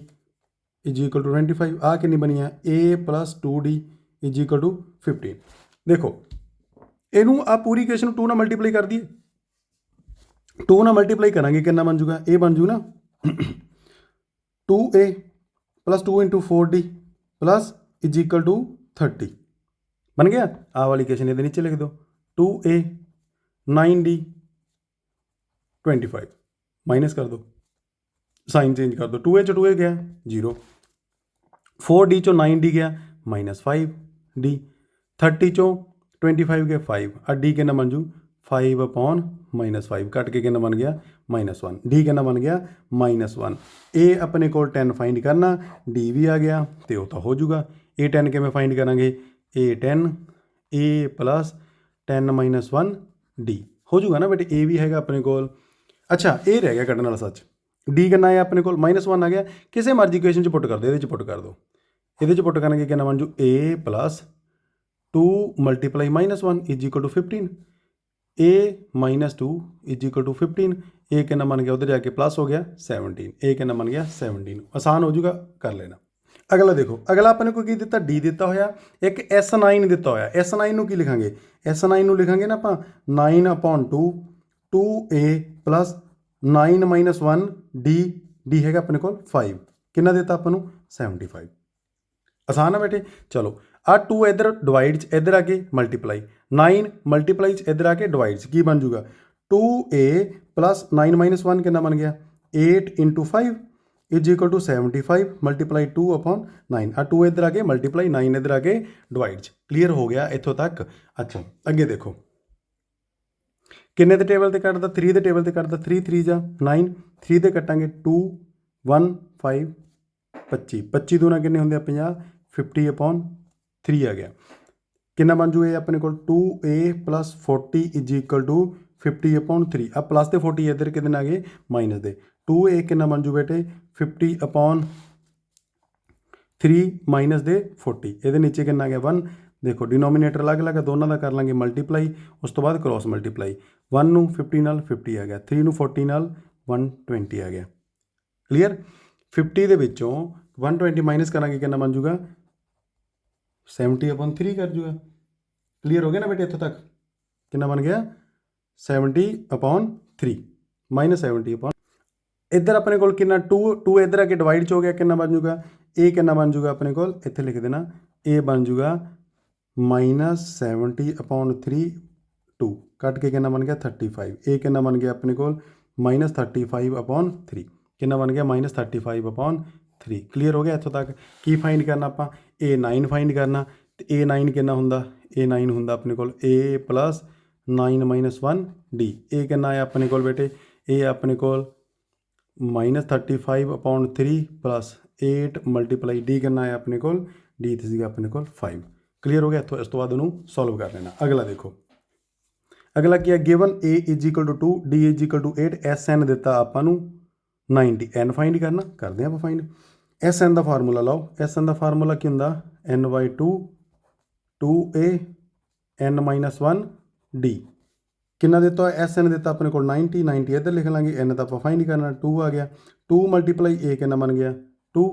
= 25। आ कितनी बनी है A + 2D = 15। देखो इनू आ पूरी इक्वेशन 2 ਨਾਲ मल्टीप्लाई कर दिए, 2 ਨਾਲ मल्टीप्लाई करांगे कितना बन जूगा, ये बन जू ना 2A + 2 × 4D प्लस = 30 बन गया। आ वाली इक्वेशन ये नीचे लिख दो 2A 9D 25 माइनस कर दो, साइन चेंज कर दो, 2A चो 2A गया 0, 4D चो 9D गया -5D, 30 चो 25 गया 5, आ D कितना बन जू 5/-5 कट के कितना बन गया -1, D कितना बन गया -1। A अपने को 10 फाइंड करना, D भी आ गया तो वह तो हो जूगा। A10 किमें फाइंड करांगे, A10 A + 10 - 1 D हो जूगा ना बेटे। A भी हैगा अपने को। अच्छा ये रह गया कटन वाला सच, D कितना है अपने को -1 आ गया। किसी मर्जी इक्वेशन पुट कर दो, ये पुट कर दो, ये पुट करेंगे कितना बन जू A + 2 × -1 = 15, A - 2 = 15। A कितना बन गया उधर जाके प्लस हो गया 17, A कितना बन गया 17। आसान हो जूगा, कर लेना। अगला देखो, अगला अपने को की दिता D दिता होया, एक S9 दिता होया। S9 नूं की लिखांगे, S9 नूं लिखांगे ना आपां 9/2 2A + 9 - 1 D हैगा अपने को 5 कितना दिता आपां नूं 75। आसान है बेटे। चलो आ 2 इधर डिवाइड च इधर आके मल्टीप्लाई, 9 मल्टीप्लाई च इधर आके डिवाइड च की बन जूगा 2A + 9 - 1 कितना बन गया 8 × 5 = 75 मल्टीप्लाई 2/9। आ 2 इधर आके मल्टीप्लाई 9 इधर आके डिवाइड च। क्लीयर हो गया इत्थों तक। अच्छा अगे देखो किन्ने दे टेबल ते कटदा 3 दे टेबल ते कटदा 3 3 जा 9, 3 दे कटांगे 2 1 5 25, 25 दूना किन्ने हुंदे 50 50/3 आ गया। किन्ना बन जू ये अपने को 2A + 40 = 50/3। अब प्लस दे 40 इधर कितने आ गए माइनस दे 2A किन्ना बन जू बेटे 50/3 माइनस दे 40, ये नीचे कितना आ गया 1। देखो डिनोमीनेटर अलग अलग है, दोनों का कर लांगे मल्टीप्लाई, उस तो बाद क्रॉस मल्टीप्लाई। 1 नूं 50 नाल 50 आ गया, 3 नूं 40 नाल 120 आ गया। क्लीयर। 50 ਦੇ ਵਿੱਚੋਂ 120 माइनस करांगे कितना बन जूगा 70/3 कर जूगा। क्लीयर हो गया ना बेटे इत्थों तक। कितना बन गया 70/3 -70। इधर अपने को कितना 2 इधर आके डिवाइड हो गया, कितना बन जूगा A कितना बन जूगा अपने को इत्थे लिख देना A बन जूगा -70/3 2 कट के कितना बन गया 35। A कितना बन गया अपने को -35/3 कितना बन गया -35/3। क्लीयर हो गया इत्थों तक। की फाइंड करना आपां A9 फाइंड करना, तो A9 कितना हुंदा A9 हुंदा अपने को A + 9 - 1 D। A कितना है अपने को बेटे A अपने को -35/3 प्लस 8 मल्टीप्लाई D कितना है अपने को D ते सीगा अपने को 5। क्लीयर हो गया इत्थों। इस तो बाद उन्होंने सॉल्व कर लेना। अगला देखो, अगला क्या गिवन A = 2 D = 8 SN दिता आपां नूं 90, N फाइंड करना, करते हैं आप फाइंड। SN का फार्मूला लाओ, SN का फार्मूला की हुंदा N/2 2A N - 1 D। कितना दिता SN दिता अपने को 90 90 इधर लिख लांगे, N तो आप फाइंड करना 2 आ गया, 2 मल्टीप्लाई A कितना बन गया 2,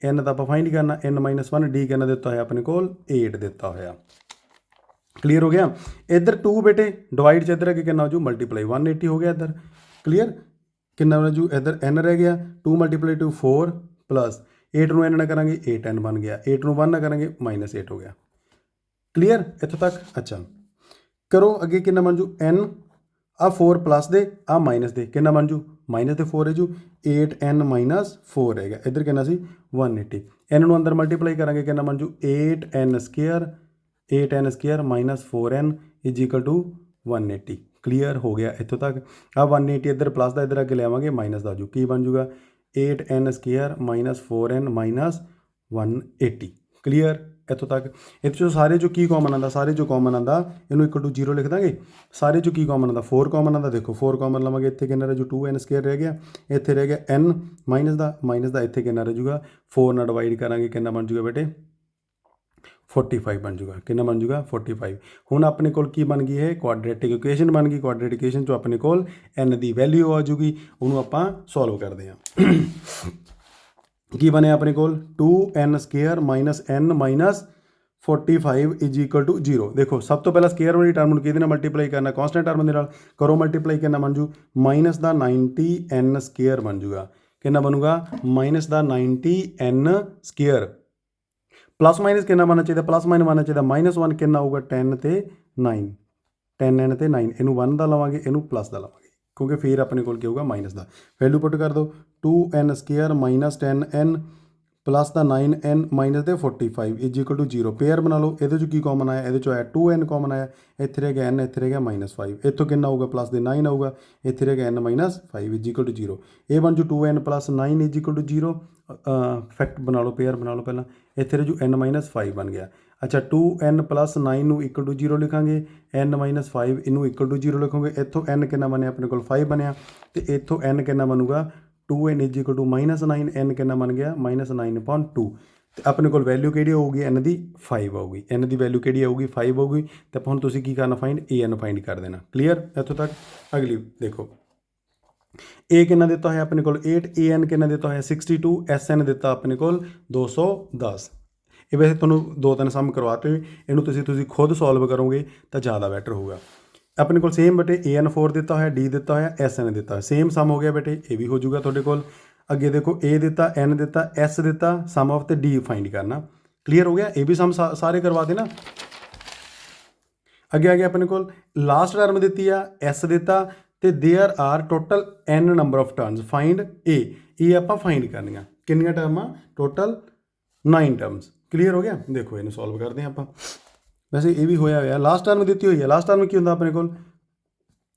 N तो आप फाइंड करना N - 1 D कितना दिता है अपने को 8 दिता होया। क्लीयर हो गया। इधर 2 बेटे डिवाइड च इधर अगे कितना हो जू मल्टीप्लाई 180 हो गया इधर। क्लीयर कितना हो जू इधर n रह गया 2 मल्टीप्लाई 2 4 प्लस 8 ਨੂੰ n ना करांगे 8n बन गया 8 ਨੂੰ 1 ना करांगे -8 हो गया। क्लीयर इत्थों तक। अच्छा करो अगे कितना बन जू n आ 4 प्लस दे आ माइनस दे कितना बन जू माइनस दे 4 है जू 8n -4 है गया इधर कितना सी 180 n ਨੂੰ अंदर मल्टीप्लाई करांगे कितना बन जू 8n square 8n square -4n is equal to 180। Clear हो गया इत्थों तक। अब 180 इधर प्लस का इधर अगे लियावांगे माइनस का जू की बन जूगा 8n स्क्वेयर -4n -180। क्लीयर इत्थों तक। इस सारे जो की कॉमन आता सारे जो कॉमन आता इनू इक्वल टू 0 लिख देंगे। सारे जो की कॉमन आता 4 कॉमन आता देखो 4 कॉमन लवांगे इतने कितना रह जू 2n स्क्वेयर रह गया इतने रह गया n माइनस का इतने कितना रह जूगा 4 ना डिवाइड करांगे कितना बन जूगा बेटे 45 बन जूगा कितना बन जूगा 45। हुण अपने कोल की बन गई है क्वाड्रेटिक इक्वेशन बन गई। क्वाड्रेटिक इक्वेशन चो अपने कोल n की वैल्यू आ जूगी उन्होंने आपां सॉल्व करते हैं। की बने अपने कोल 2n square -n -45 is equal to 0। देखो सब तो पहला स्केयर वाली टर्म कि मल्टीप्लाई करना कॉन्सटेंट टर्म के नाल करो मल्टीप्लाई कितना बन जू माइनस का 90n स्केयर बन जूगा कितना बनूगा माइनस का 90n स्केयर प्लस माइनस कितना बनना चाहिए प्लस माइनस बनना चाहिए -1 कितना होगा 10 ते 9 10n ते 9 इनू 1 का लवांगे इनू प्लस का लवांगे क्योंकि फिर अपने कोल क्या होगा माइनस का वैल्यू पुट कर दो 2n स्केयर -10n प्लस का 9n माइनस दे 45 इज इक्वल टू 0। पेयर बना लो ये की कॉमन आया ये आया 2n कॉमन आया इतने रह गया n इतने रह गया -5 इतों कितना होगा प्लस दे 9 आऊगा इतने रह गया n -5 इज इक्वल टू 0। ये बन जू 2n + 9 is equal to 0। Fact बना लो पेयर बना लो पहला इतने जो n -5 बन गया। अच्छा 2n + 9 इक्वल टू 0 लिखांगे n -5 इनू इक्वल टू 0 लिखोगे इतों n कितना बनया अपने को 5 बनया तो इतों n कितना बनूगा 2n is equal to -9 n कितना बन गया -9/2 तो अपने को वैल्यू कि होगी n की 5 आऊगी n की वैल्यू कि होगी 5 आऊगी तो हम तुम की करना फाइंड an फाइंड कर देना। क्लीयर इतों तक। अगली देखो ए कितना दिता है अपने को 8 an कितना दिता है 62 SN दिता अपने को 210। ये वैसे तुहानूं 2-3 सम करवाते इनू तुसीं खुद सॉल्व करोगे तो ज़्यादा बैटर होगा। अपने को सेम बेटे an 4 दिता होया d दिता होया SN दिता है सेम सम हो गया बेटे ये भी हो जाऊगा तुहाडे कोल। अगे देखो a दिता n दिता s दिता सम ऑफ द d फाइंड करना। क्लीयर हो गया ये भी सम सारे करवा देना। अगे आ गया अपने को लास्ट टर्म दी है s दिता तो there are total n number of terms find ए आप फाइंड करनिया किनिया टर्म टोटल 9 टर्म्स। क्लीयर हो गया। देखो इन्हें सॉल्व करते हैं आप। वैसे ये भी होया हुआ लास्ट टर्म दी हुई है लास्ट टर्म की होंगे अपने को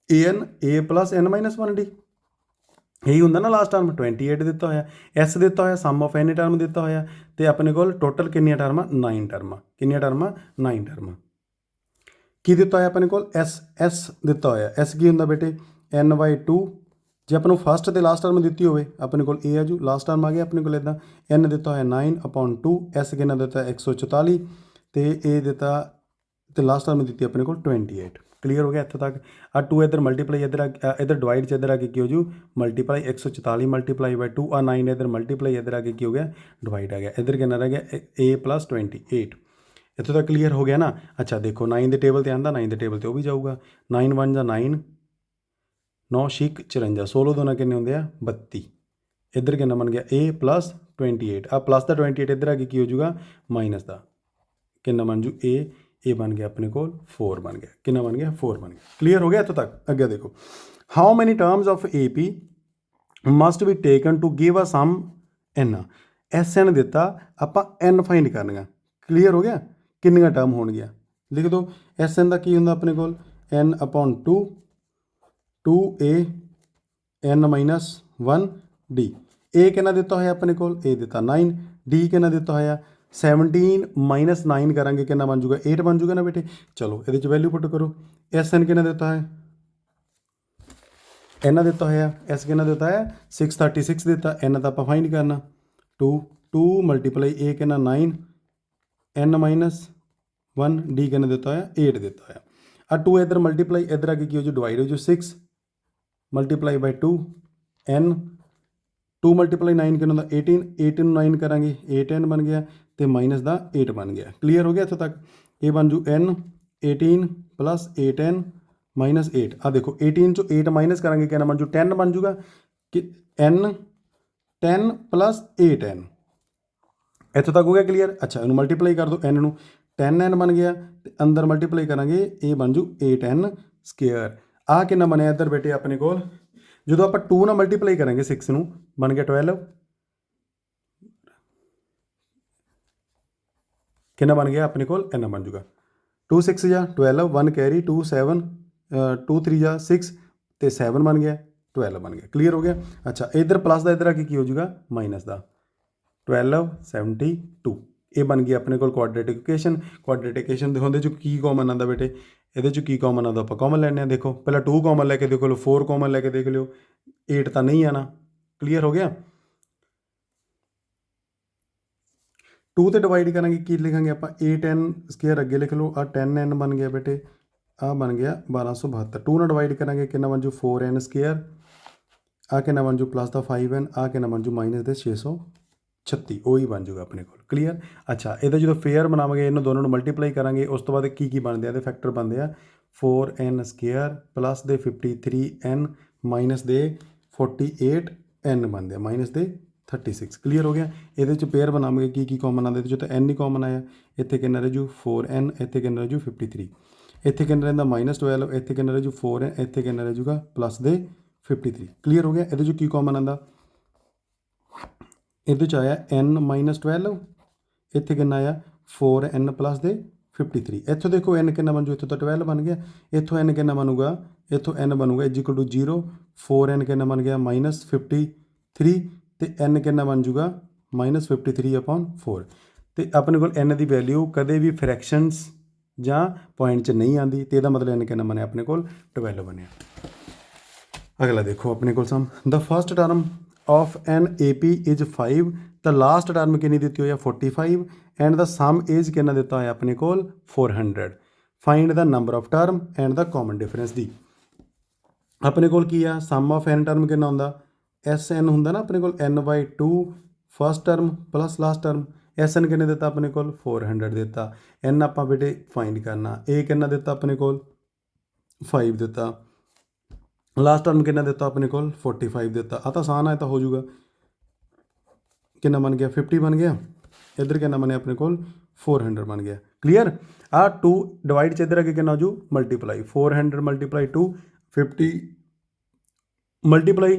an a + n - 1d यही होंगे ना लास्ट टर्म 28 दिता होया s दिता होया सम ऑफ एनी टर्म दिता होया तो अपने को टोटल किनिया टर्म 9 टर्म किनिया टर्म 9 टर्म की दिता है अपने को s दिता होया s की होंगे बेटे n/2 जे अपने फस्ट तो लास्ट टर्म दी हो अपने को ए आजू लास्ट टर्म आ गया अपने को इदा n दिता है 9/2 s कितना दिता है 144 तो ए दिता तो लास्ट टर्म दी अपने को 28। क्लीयर हो गया इतों तक। आ 2 इधर मल्टीप्लाई इधर इधर डिवाइड च इधर आके की हो जू मल्टीप्लाई 144 × 2 आ 9 इधर मल्टीप्लाई इधर आके की हो गया डिवाइड आ गया इधर कितना रह गया a + 28 इतों तक क्लीयर हो गया ना। अच्छा देखो 9 के टेबल पर आंदा 9 के टेबल पर भी जाऊगा 9 × 1 = 9 9 6 54 16 2 कितने होंगे 32 इधर कितना बन गया a + 28 आ प्लस का 28 इधर आके की हो जाऊगा माइनस का कितना बन जू ए बन गया अपने को 4 बन गया कितना बन गया 4 बन गया। क्लीयर हो गया इतों तक। अगे देखो how many terms of AP must be taken to give a sum n SN दिता आप n फाइंड करना। क्लीयर हो गया किन्नियां टर्म होणगियां लिख दो SN का की होंगे अपने को n/2 2a n - 1d a कितना दिता है अपने को a दिता 9 d कितना दिता है 17 - 9 करांगे कितना बन जूगा 8 बन जूगा ना बेटे। चलो ये वैल्यू पुट करो SN कितना दिता है n दिता है s कितना दिता है 636 दिता n तो आप फाइंड करना 2 × a कितना 9 n - 1 d कितना दिता है 8 दिता है। आ 2 इधर मल्टीप्लाई इधर आके की हो जो डिवाइड हो जो 6 × 2 n 2 × 9 कितना 18 18 9 करांगे 8n बन गया तो माइनस का 8 बन गया। क्लीयर हो गया इतों तक। ये बन जू n 18 प्लस 8n माइनस 8 आ देखो 18 चो 8 माइनस करेंगे क्या बन जू 10 बन जूगा कि n 10 प्लस 8n इतों तक हो गया क्लीयर। अच्छा इन्हू मल्टीप्लाई कर दो n नू 10n बन गया तो अंदर मल्टीप्लाई करेंगे ये बन जू 8n स्केयर। आ कि बनया इधर बेटे अपने को जो आप 2 ना मल्टीप्लाई करेंगे 6 नू बन गया 12 कि बन गया अपने को इन्ना बन जूगा 2 6 जा 12 1 कैरी 2 7 2 3 जा 6 तो 7 बन गया 12 बन गया क्लीयर हो गया। अच्छा इधर प्लस का इधर आके की हो जाएगा माइनस का 1272 ये बन गई अपने को क्वाड्रेटिक इक्वेशन देखो ये की कॉमन आता बेटे ये की कॉमन आता आप कॉमन लैने देखो पहले 2 कॉमन लैके देख लो 4 कॉमन लैके देख लो 8 तो नहीं आना क्लीयर हो गया। 2 तो डिवाइड करेंगे की लिखेंगे आप 8n स्केयर अगे लिख लो आ 10n बन गया बेटे आ बन गया 1272 2 ना डिवाइड करेंगे कि बन जू 4n स्केयर आ कि बन जू प्लस का 5n आ कि बन जू माइनस के 636 वही बन जूगा अपने को क्लीयर। अच्छा ये जो फेयर बनावे इन दोनों मल्टीप्लाई करेंगे उस तो बाद की बनते हैं फैक्टर बनते हैं 4n स्केयर प्लस दे 53n माइनस दे 48n बनते हैं माइनस दे 36 क्लीयर हो गया। ये पेयर बनावे की कॉमन आते जो तो n ही कॉमन आया इतने कि रजू 4n इतने कि रजू 53 इतने कि रहा -12 इतने कि रजू 4n इतने कि रजूगा प्लस दे 53 क्लीयर हो गया। ये की कॉमन आता ये आया n -12 इतने कि आया 4n प्लस दे 53 इतों देखो n कि बन जू इतों तो 12 बन गया इतों n कि बनूगा इतों n बनूगा इजिकल टू 0 4n कि बन गया -53 तो n कि बन जूगा -53/4 तो अपने को n की वैल्यू कदे भी फ्रैक्शनस ਜਾਂ पॉइंट च नहीं आती तो यदा मतलब n कि बनया अपने को 12 बनया। अगला देखो अपने को sum the first term of an A P is 5 the last term कि दी हुई है 45 एंड द सम इज कि दिता है अपने को 400 find the number of term and the common difference दी। अपने को की आ सम ऑफ एन टर्म कि होंगे एस एन होंगे ना अपने को n/2 first term plus last term S n कि दिता अपने को 400 दिता एन आप बेटे फाइंड करना ए कि दिता अपने को 5 दिता लास्ट टर्म कि दिता अपने को 45 दिता आ तो आसान है तो हो जाऊगा कि बन गया 50 बन गया इधर कि बनया अपने को 400 बन गया क्लीयर। आ 2 डिवाइड च इधर आगे कि हो जू मल्टीप्लाई 400 मल्टीप्लाई 2 50 मल्टीप्लाई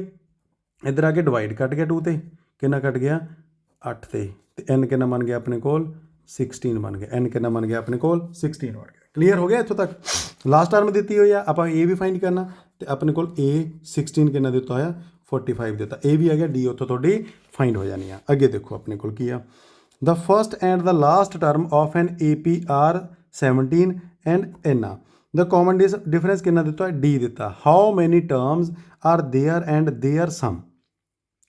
इधर आके डिवाइड कट गया 2 ते कि कट गया 8 ते एन कि बन गया अपने को 16 बन गया एन कि बन गया अपने को 16 बन गया क्लीयर हो गया। इतों तक लास्ट टर्म दी हुई है आप ए भी फाइंड करना तो अपने को ए 16 कि दिता होया 45 दिता ए भी आ गया डी उतों थोड़ी फाइंड हो जानी है। अगे देखो अपने को की आ the first and the last term of an A P are 17 and n आ द कॉमन डिफरेंस कि दिता है डी दिता how many terms are there and their sum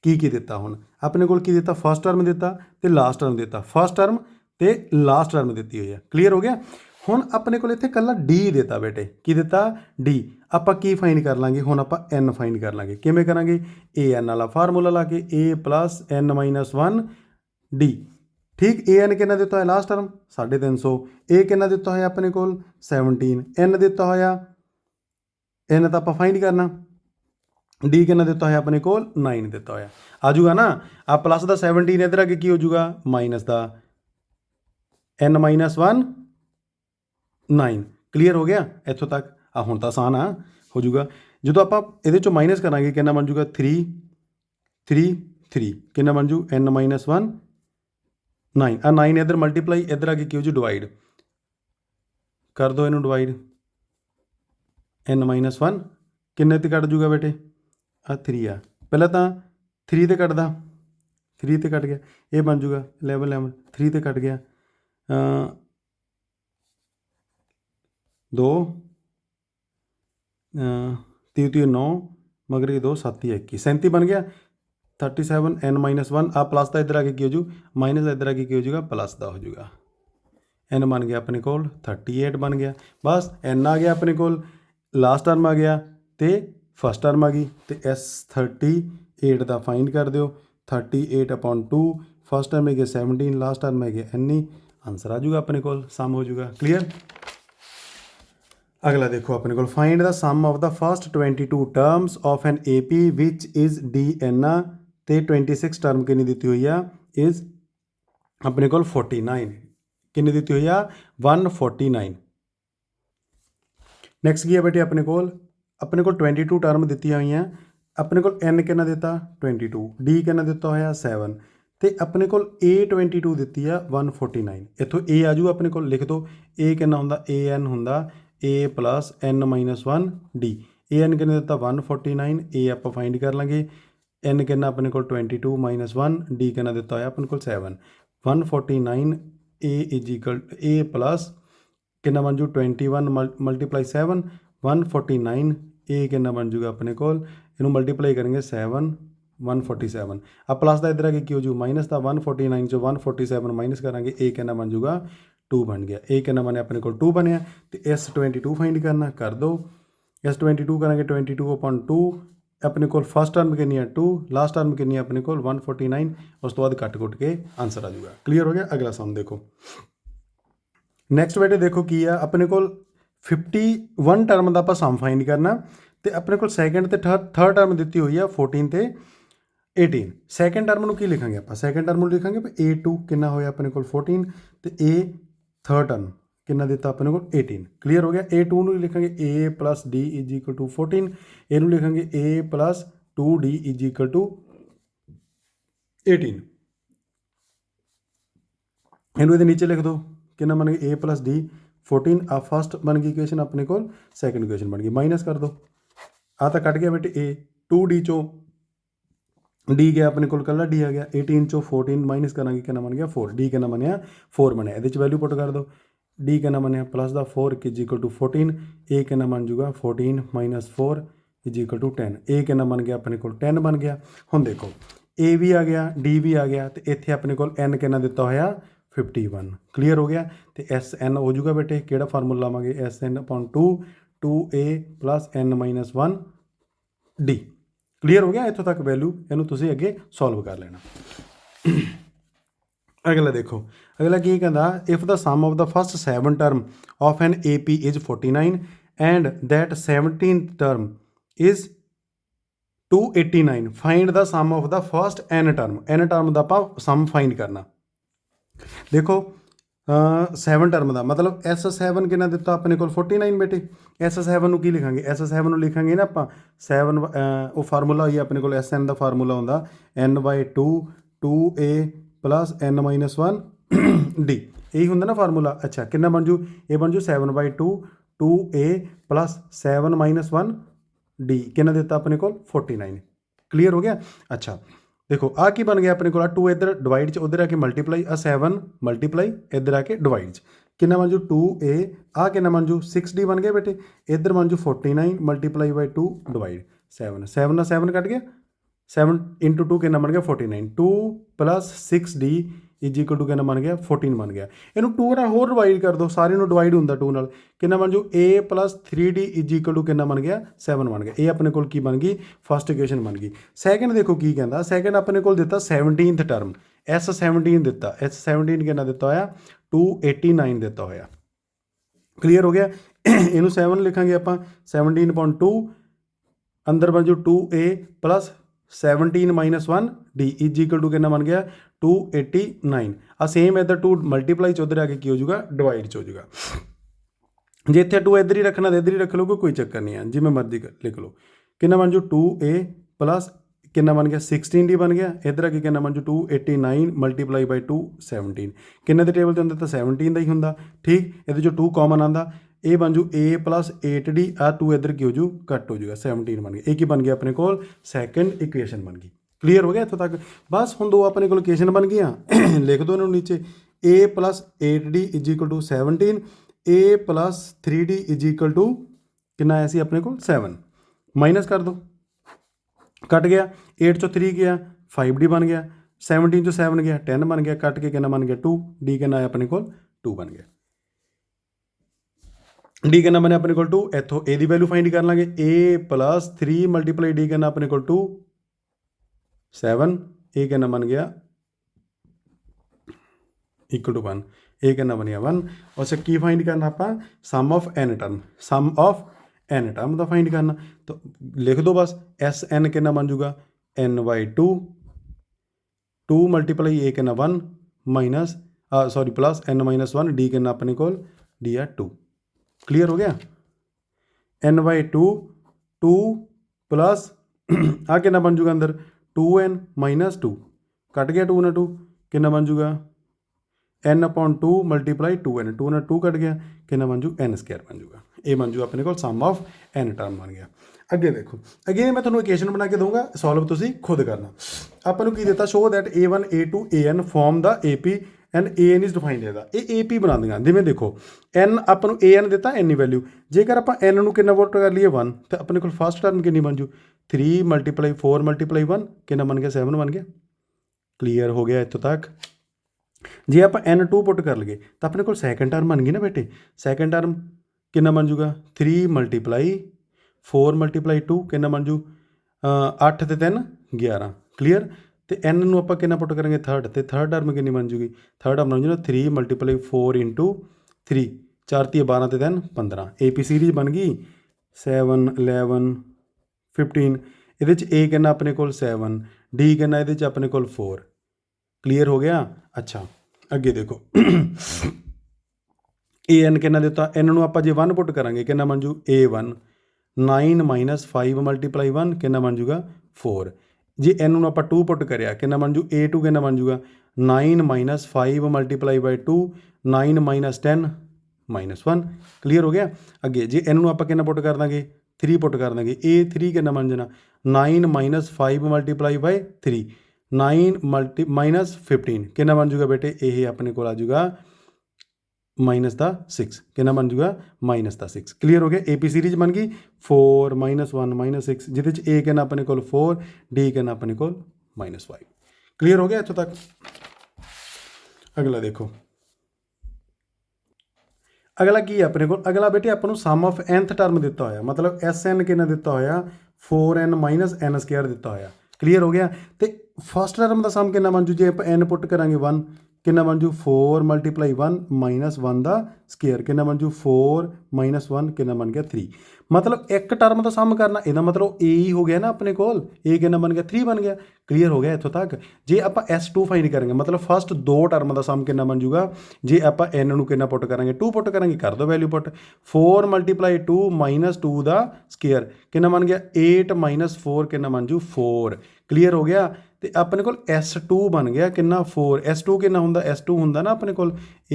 की दिता हुण अपने को की दिता फर्स्ट टर्म दिता तो लास्ट टर्म दिता फर्स्ट टर्म तो लास्ट टर्म दी हुई है क्लीयर हो गया। हुण अपने को इत्थे कल्ला डी दिता बेटे की दिता डी आप की फाइंड कर लाँगे हुण आप एन फाइंड कर लाँगे किवें करांगे ए एन वाला फार्मूला ला के ए प्लस n - 1 डी ठीक ए एन कि दिता है लास्ट टर्म 350 ए कि दिता है अपने को 17 एन दिता होया एन तो आप फाइंड करना डी कि दिता है अपने को 9 दिता होया आ जूगा ना आ प्लस का 17 इधर आगे की हो जूगा माइनस का n - 1 9 क्लीयर हो गया इतों तक आ हुण तो आसान आ हो जूगा जो आप ये माइनस करा कि बन जूगा 3 3 3 कि बन जू n - 1 9 आ 9 इधर मल्टीप्लाई इधर आगे की हो जू डिवाइड कर दो इनू डिवाइड n - 1 किन्ने ते कट जूगा बेटे आ 3 आ पहले तो 3 ते कटदा 3 ते कट गया ये बन जूगा 11 3 ते कट गया 2 3 9 मगर ये 2 7 21 37 बन गया 37 n - 1 आ प्लस का इधर आगे की हो जू माइनस का इधर आगे की हो जूगा प्लस का हो जूगा n बन गया अपने को 38 बन गया बस n आ गया अपने को लास्ट टर्म आ गया तो फर्स्ट टर्म आ गई तो S 38 का फाइंड कर दो 38/2 फर्स्ट टर्म है 17 लास्ट टर्म है n ही आंसर आ जूगा अपने को सम हो जूगा क्लीयर। अगला देखो अपने को find the sum of the first 22 terms of an AP which is DN ਤੇ 26 टर्म किन्नी ਦਿੱਤੀ ਹੋਈ ਆ इज अपने को 49 किन्नी ਦਿੱਤੀ ਹੋਈ ਆ 149। ਨੈਕਸਟ ਕੀ ਹੈ ਬੇਟੇ ਆਪਣੇ ਕੋਲ 22 ਟਰਮ ਦਿੱਤੀਆਂ ਹੋਈਆਂ ਆਪਣੇ ਕੋਲ n ਕਿੰਨਾ ਦਿੱਤਾ 22 d ਕਿੰਨਾ ਦਿੱਤਾ ਹੋਇਆ 7 ਤੇ ਆਪਣੇ ਕੋਲ A22 ਦਿੱਤੀ ਆ 149। ਇੱਥੋਂ A ਆ ਜੂ ਆਪਣੇ ਕੋਲ ਲਿਖ ਦੋ A ਕਿੰਨਾ ਹੁੰਦਾ AN ਹੁੰਦਾ A plus n minus 1 D AN ਕਿੰਨਾ ਦਿੱਤਾ 149 A ਆਪਾਂ ਫਾਈਂਡ ਕਰ ਲਾਂਗੇ n ਕਿੰਨਾ ਆਪਣੇ ਕੋਲ 22 minus 1 D ਕਿੰਨਾ ਦਿੱਤਾ ਹੋਇਆ ਆਪਣੇ ਕੋਲ 7 149 A is equal A plus ਕਿੰਨਾ ਬਣ ਜੂ 21 ਮਲਟੀਪਲਾਈ 7 149 A ਕਿੰਨਾ ਬਣ ਜੂਗਾ ਆਪਣੇ ਕੋਲ ਇਹਨੂੰ ਮਲਟੀਪਲਾਈ ਕਰਾਂਗੇ 7 147 ਆ ਪਲੱਸ ਦਾ ਇੱਧਰ ਆ ਕੇ ਕੀ ਹੋ ਜੂ ਮਾਈਨਸ ਦਾ 149 ਚੋਂ 147 ਮਾਈਨਸ ਕਰਾਂਗੇ A ਕਿੰਨਾ ਬਣ ਜੂਗਾ 2 बन गया A कितना बनया अपने को 2 बनया तो S22 फाइंड करना कर दो S22 करेंगे 22 अपॉन 2 अपने को फर्स्ट टर्म कितनी है 2 लास्ट टर्म कितनी है अपने को 149 उस तो बाद कट कुट के आंसर आ जाएगा। क्लियर हो गया। अगला सम देखो नैक्सट बेटे देखो की है अपने को 51 टर्म का आप सम फाइंड करना तो अपने को सैकेंड तो थर्ड टर्म दी हुई है 14 तो 18 सैकेंड टर्म में की लिखांगे आप सैकेंड टर्म में लिखांगे A2 कितना होया अपने को 14 तो A थर्ड टर्म कितना दिता अपने को 18। क्लीयर हो गया। A2 ਨੂੰ ਲਿਖਾਂਗੇ A plus D is equal to 14 ਇਹਨੂੰ ਲਿਖਾਂਗੇ A plus 2D is equal to 18 ਇਹਨੂੰ ਇਹਦੇ ਨੀਚੇ ਲਿਖ ਦਿਓ ਕਿੰਨਾ ਬਣ ਗਿਆ A plus D 14 ਆ ਫਸਟ ਬਣ ਗਈ ਇਕੁਏਸ਼ਨ ਆਪਣੇ ਕੋਲ ਸੈਕੰਡ ਇਕੁਏਸ਼ਨ ਬਣ ਗਈ ਮਾਈਨਸ ਕਰ ਦਿਓ ਆ ਤਾਂ ਕੱਟ ਗਿਆ ਬੇਟੇ A 2D ਚੋਂ D ਗਿਆ ਆਪਣੇ ਕੋਲ ਕੱਲਾ D ਆ ਗਿਆ 18 ਚੋਂ 14 ਮਾਈਨਸ ਕਰਾਂਗੇ ਕਿੰਨਾ ਬਣ ਗਿਆ 4 D ਕਿੰਨਾ ਬਣਿਆ 4 ਬਣਿਆ ਇਹਦੇ ਚ ਵੈਲਿਊ ਪੁੱਟ ਕਰ ਦਿਓ D ਕਿੰਨਾ ਬਣਿਆ ਪਲੱਸ ਦਾ 4 ਇਜ਼ ਇਕੁਅਲ ਟੂ 14 A ਕਿੰਨਾ ਬਣ ਜੂਗਾ 14 minus 4 is equal to 10 A ਕਿੰਨਾ ਬਣ ਗਿਆ ਆਪਣੇ ਕੋਲ 10 ਬਣ ਗਿਆ। ਹੁਣ ਦੇਖੋ A ਵੀ ਆ ਗਿਆ D ਵੀ ਆ ਗਿਆ ਤੇ ਇੱਥੇ ਆਪਣੇ ਕੋਲ N ਕਿੰਨਾ ਦਿੱਤਾ ਹੋਇਆ 51। ਕਲੀਅਰ ਹੋ ਗਿਆ ਤੇ SN ਹੋ ਜੂਗਾ ਬੇਟੇ ਕਿਹੜਾ ਫਾਰਮੂਲਾ ਲਾਵਾਂਗੇ SN upon 2 2A plus N minus 1 D। Clear हो गया इतों तक वैल्यू इनू तुसीं अगे सॉल्व कर लेना। अगला देखो अगला की कहता if the sum of the first 7 term of an AP is 49 and that 17th term is 289 find the sum of the first n term का आप सम फाइंड करना। देखो 7 टर्म का मतलब S7 कितना दिता अपने को 49 बेटे S7 ਨੂੰ ਕੀ ਲਿਖਾਂਗੇ S7 ਨੂੰ ਲਿਖਾਂਗੇ ਨਾ ਆਪਾਂ 7 ਉਹ ਫਾਰਮੂਲਾ ਹੋਈ ਆਪਣੇ ਕੋਲ SN ਦਾ ਫਾਰਮੂਲਾ ਹੁੰਦਾ n/2 2A plus n minus 1 D ਇਹੀ ਹੁੰਦਾ ਨਾ ਫਾਰਮੂਲਾ। ਅੱਛਾ ਕਿੰਨਾ ਬਣ ਜੂ ਇਹ ਬਣ ਜੂ 7/2 2A plus 7 minus 1 D ਕਿੰਨਾ ਦਿੱਤਾ ਆਪਣੇ ਕੋਲ 49। ਕਲੀਅਰ ਹੋ ਗਿਆ। ਅੱਛਾ देखो आ की बन गया अपने को 2 इधर डिवाइड च उधर आके मल्टीप्लाई 7 मल्टीप्लाई इधर आके डिवाइड च कितना बन जू 2A आ कितना बन जू 6D बन गया बेटे इधर बन जू 49 मल्टीप्लाई बाई 2 डिवाइड 7 ना 7 कट गया 7 इंटू 2 कितना बन गया 49 2 plus 6D is equal to कितना बन गया 14 बन गया। इनू 2 ਨਾਲ ਹੋਰ डिवाइड कर दो सारे ਨੂੰ डिवाइड ਹੁੰਦਾ 2 ਨਾਲ कितना बन जू A plus 3D is equal to कितना बन गया 7 बन गया। ये अपने कोल की बन गई फस्ट इक्वेशन बन गई। सैकेंड देखो की कहता सैकेंड अपने कोल दिता 17th टर्म S17 दिता S17 कितना दिता होया 289 दिता होया। क्लीयर हो गया। इनू 7 लिखांगे आप 17/2 अंदर बन जू 2A plus 17 minus 1 D is equal to कितना बन गया 289 आ सेम इधर 2 मल्टीप्लाई च उधर आके की हो जाएगा डिवाइड च हो जाएगा। जे इतने 2 इधर ही रखना तो इधर ही रख लो कोई चक्कर नहीं है जिमें मर्जी लिख लो। कितना बन जू 2A प्लस कितना बन गया 16D बन गया इधर आके कितना बन जू 289 मल्टीप्लाई बाई 2 17 किन्ने दे टेबल ते अंदर तो 17 का ही होंदा ठीक ये जो 2 कॉमन आंदा ये बन जू A प्लस 8D आ 2 इधर की हो जू कट हो जाएगा 17 बन गया। एक ही बन गया अपने को सैकेंड इक्वेशन बन गई। क्लीयर हो गया इतों तक बस हम 2 अपने को इक्वेशन बन गई लिख दो इन्होंने नीचे A plus 8D is equal to 17 A plus 3D is equal to कितना आया सी अपने को 7 माइनस कर दो कट गया 8 चो 3 गया 5D बन गया 17 चो 7 गया 10 बन गया कट के कितना बन गया 2 D कितना आया अपने को 2 बन गया। D कितना बने अपने को 2 इतों A की वैल्यू फाइंड कर लाँगे A प्लस 3 मल्टीप्लाई D कितना अपने को 2 7 A कितना बन गया इक्वल टू 1 ए कितना बनिया 1। उस की फाइंड करना आप sum of n term, sum of n term का फाइंड करना। तो लिख दो बस एस एन कितना बन जूगा n/2, 2 मल्टीप्लाई ए कितना 1 minus sorry plus n-1 D कितना अपने को डी आ 2। क्लीयर हो गया। n/2 2 प्लस आ कितना बन जूगा अंदर 2n माइनस 2 कट गया 2 ना 2 कितना बन जूगा n/2 मल्टीप्लाई 2n, 2 ना 2 कट गया कितना बन जू n² बन जूगा। ये बन जू अपने को सम ऑफ n टर्म बन गया। अगे देखो अगे मैं तुम्हें इक्वेशन बना के दूंगा, सॉल्व तुसी खुद करना। अपन की दिता show that a1 a2 an form the AP and an is defined है ये AP बना देंगे। जिमें देखो n अपन an दिता n वैल्यू, जेकर आप n ਨੂੰ कितना वोट कर लिए 1 तो अपने को फर्स्ट टर्म कितनी बन जू 3 मल्टीप्लाई 4 मल्टीप्लाई 1 कितना बन गया 7 बन गया। क्लीयर हो गया इतों तक। जे आप n2 पुट कर लगे तो अपने को सैकेंड टर्म बन गई ना बेटे, सैकेंड टर्म कितना बन जूगा 3 मल्टीप्लाई 4 मल्टीप्लाई 2 कितना बन जू 8 ਤੇ 3 11। क्लीयर। तो n ਨੂੰ ਆਪਾਂ ਕਿੰਨਾ ਪੁੱਟ ਕਰਾਂਗੇ थर्ड, तो थर्ड टर्म कितनी बन जूगी थर्ड टर्म बन जूगा 3 मल्टीप्लाई 4 इंटू 3 4 ਤੀ 12 ਤੇ 3 15। AP सीरीज बन गई 7 11 15। ਇਹਦੇ 'ਚ A ਕਿੰਨਾ ਆਪਣੇ ਕੋਲ 7, D ਕਿੰਨਾ ਇਹਦੇ 'ਚ ਆਪਣੇ ਕੋਲ 4। क्लीयर हो गया। अच्छा अगे देखो an कितना दिता n ਨੂੰ ਆਪਾਂ ਜੇ 1 ਪੁੱਟ ਕਰਾਂਗੇ ਕਿੰਨਾ ਬਣ ਜੂ a1 9 ਮਾਈਨਸ 5 ਮਲਟੀਪਲਾਈ 1 ਕਿੰਨਾ ਬਣ ਜੂਗਾ 4। ਜੇ n ਨੂੰ ਆਪਾਂ 2 ਪੁੱਟ ਕਰਿਆ ਕਿੰਨਾ ਬਣ ਜੂ a2 ਕਿੰਨਾ ਬਣ ਜੂਗਾ 9 ਮਾਈਨਸ 5 ਮਲਟੀਪਲਾਈ ਬਾਈ 2 9 ਮਾਈਨਸ 10 ਮਾਈਨਸ 1। क्लीयर हो गया। अगे जे n ਨੂੰ ਆਪਾਂ ਕਿੰਨਾ ਪੁੱਟ ਕਰ ਦਾਂਗੇ 3 ਪੁੱਟ ਕਰ ਦਾਂਗੇ a3 ਕਿੰਨਾ ਬਣ ਜਾਣਾ 9 ਮਾਈਨਸ 5 ਮਲਟੀਪਲਾਈ ਬਾਈ 3 9 ਮਾਈਨਸ 15 ਕਿੰਨਾ ਬਣ ਜੂਗਾ ਬੇਟੇ ਇਹ ਆਪਣੇ ਕੋਲ ਆ ਜੂਗਾ माइनस का 6 कितना बन जूगा माइनस का 6। क्लीयर हो गया। AP सीरीज बन गई 4 माइनस 1 माइनस 6 जिद A कहना अपने को 4 D कहना अपने को -5। क्लीयर हो गया इतों तक। अगला देखो अगला की अपने को अगला बेटे अपन सम ऑफ nth टर्म दिता होया मतलब SN कितना दिता होया 4n माइनस n² दिता होया। क्लीयर हो गया। तो फर्स्ट टर्म का सम कितना बन जू जे आप n पुट करांगे 1 कितना बन जू 4 मल्टीप्लाई 1 माइनस 1 का स्केयर कितना बन जू 4 माइनस 1 कितना बन गया 3। मतलब एक टर्म का सम करना यदा मतलब ए ही हो गया ना अपने को ए कितना बन गया 3 बन गया। क्लीयर हो गया इतों तक। जे आप S2 फाइंड करेंगे मतलब फर्स्ट दो टर्म का सम कितना बन जूगा जे आप n ਨੂੰ कितना पुट करेंगे 2 पुट करेंगे कर दो वैल्यू पुट 4 मल्टीप्लाई 2 माइनस 2 का स्केयर कितना बन गया 8 माइनस 4 कितना बन जू 4। क्लीयर हो गया। तो अपने को S2 बन गया कितना 4 S2 कितना होंदा S2 होंदा ना अपने को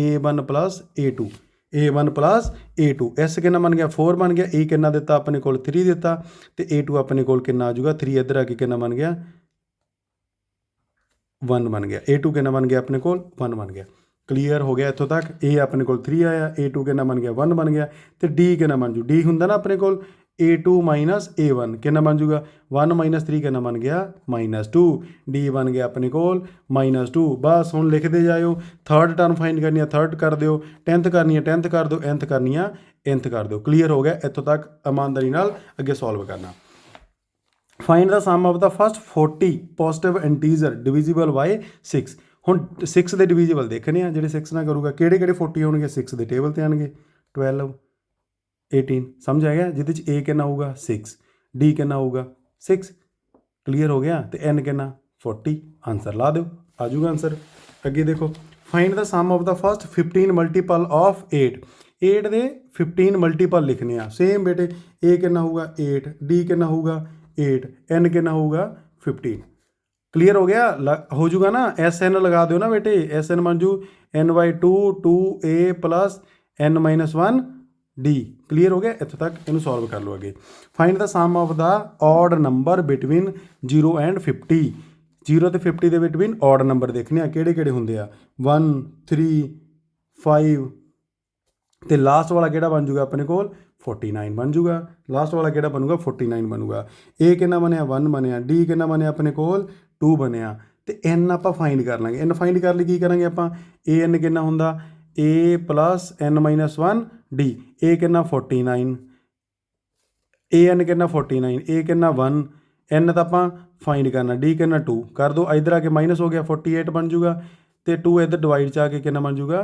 A1 plus A2 A1 plus A2 S कितना बन गया 4 बन गया A कितना दिता अपने को 3 दिता तो A2 अपने को कितना आ जाऊगा 3 इधर आके कितना बन गया 1 बन गया A2 कितना बन गया अपने को 1 बन गया। क्लीयर हो गया इतों तक। A अपने को 3 आया A2 कितना बन गया 1 बन गया तो D कितना बन जू D होंदा ना अपने को A2 माइनस A1 कितना बन जूगा 1 माइनस 3 कितना बन गया -2 D बन गया अपने को -2। बस हुण लिखते जाओ थर्ड टर्म फाइंड करनी है थर्ड कर दो 10th करनी है 10th कर दो nth करनी है nth कर दो। क्लीयर हो गया इतों तक। ईमानदारी नाल अगे सॉल्व करना। Find the sum of the first 40 positive integer divisible by 6। हुण 6 के डिविजिबल देखने हैं ਜਿਹੜੇ 6 ना करूँगा ਕਿਹੜੇ 40 होंगे 6 के टेबल ते आएंगे 12 18 समझ आ गया। जिद A कितना होगा 6 D कितना होगा 6। क्लीयर हो गया। तो N कितना 40 आंसर ला दो आ जाऊगा आंसर। अगे देखो find the sum of the first 15 multiple of 8 8 के 15 मल्टीपल लिखने हैं सेम बेटे A कितना होगा 8 D कितना होगा 8 N कितना होगा 15। क्लीयर हो गया हो जूगा ना SN लगा दो ना बेटे SN बन जू n/2 2A plus n-1 D। Clear हो गया इतों तक। इनू सॉल्व कर लो अगे। Find the sum of the odd number between 0 and 50 0 तो 50 के बिटवीन ऑड नंबर देखने किहड़े किहड़े होंदे आ 1 3 5 तो लास्ट वाला किहड़ा बन जूगा अपने को 49 बन जूगा। लास्ट वाला किहड़ा बनूगा 49 बनूगा। A कितना बनया 1 बनया D कितना बनया अपने को 2 बनया तो N आप फाइंड कर लाँगे N फाइंड कर लिए की करांगे आप AN कितना होंदा A plus n-1 D A कितना 49 AN कितना 49 A कितना 1 N तो आप फाइंड करना D कितना 2 कर दो इधर आके माइनस हो गया 48 बन जूगा तो 2 इधर डिवाइड च आके कितना बन जूगा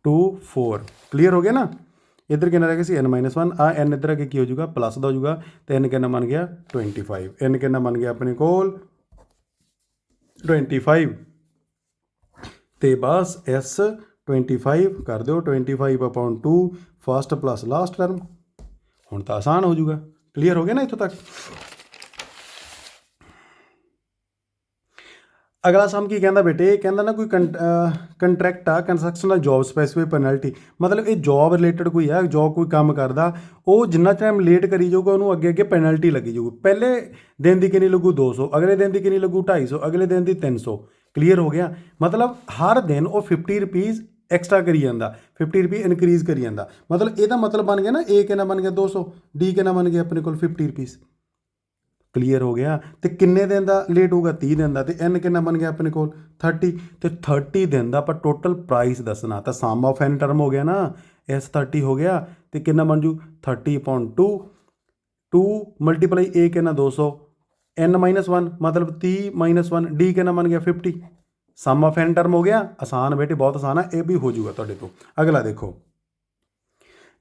24 क्लीयर हो गया ना। इधर कितना रह गया सी n-1 आ n इधर अगे की हो जाऊगा प्लस का हो जाऊगा तो n कितना बन गया 25 n कितना बन गया अपने कोल 25 तो बस S 25 कर दो 25/2 फर्स्ट प्लस लास्ट टर्म हुण तो आसान हो जाऊगा। क्लीयर हो गया ना इत्थों तक। अगला सम की कहता बेटे कहता ना कोई कंट्रैक्ट आ कंस्ट्रक्शन का जॉब स्पैसीफिक पेनल्टी मतलब ये जॉब रिलेटेड कोई है जॉब कोई काम करता वो जिन्ना टाइम लेट करी जाऊगा उन्होंने अगे अगे पेनल्टी लगी जाऊगी। पहले दिन की कितनी लगू 200 अगले दिन की कितनी लगू 250 अगले दिन की 300। क्लीयर हो गया मतलब हर दिन वो 50 रुपीज़ एक्सट्रा करी जाता 50 रुपये इनक्रीज़ करी जाता मतलब यदा मतलब बन गया ना ए कितना बन गया 200 डी कितना बन गया अपने को 50 रुपीज़। क्लीयर हो गया तो किन्ने दिन का लेट होगा 30 दिन का तो एन कितना बन गया अपने को 30 तो 30 दिन का पर टोटल प्राइस दसना तो सम ऑफ एन टर्म हो गया ना एस 30 हो गया तो कितना बन जू 30/2 2 मल्टीप्लाई ए कितना 200 n-1 मतलब 30-1 डी कितना बन गया 50 सम ऑफ एन टर्म हो गया। आसान बेटे बहुत आसान है ये भी हो जाऊगा तुहाडे तो। अगला देखो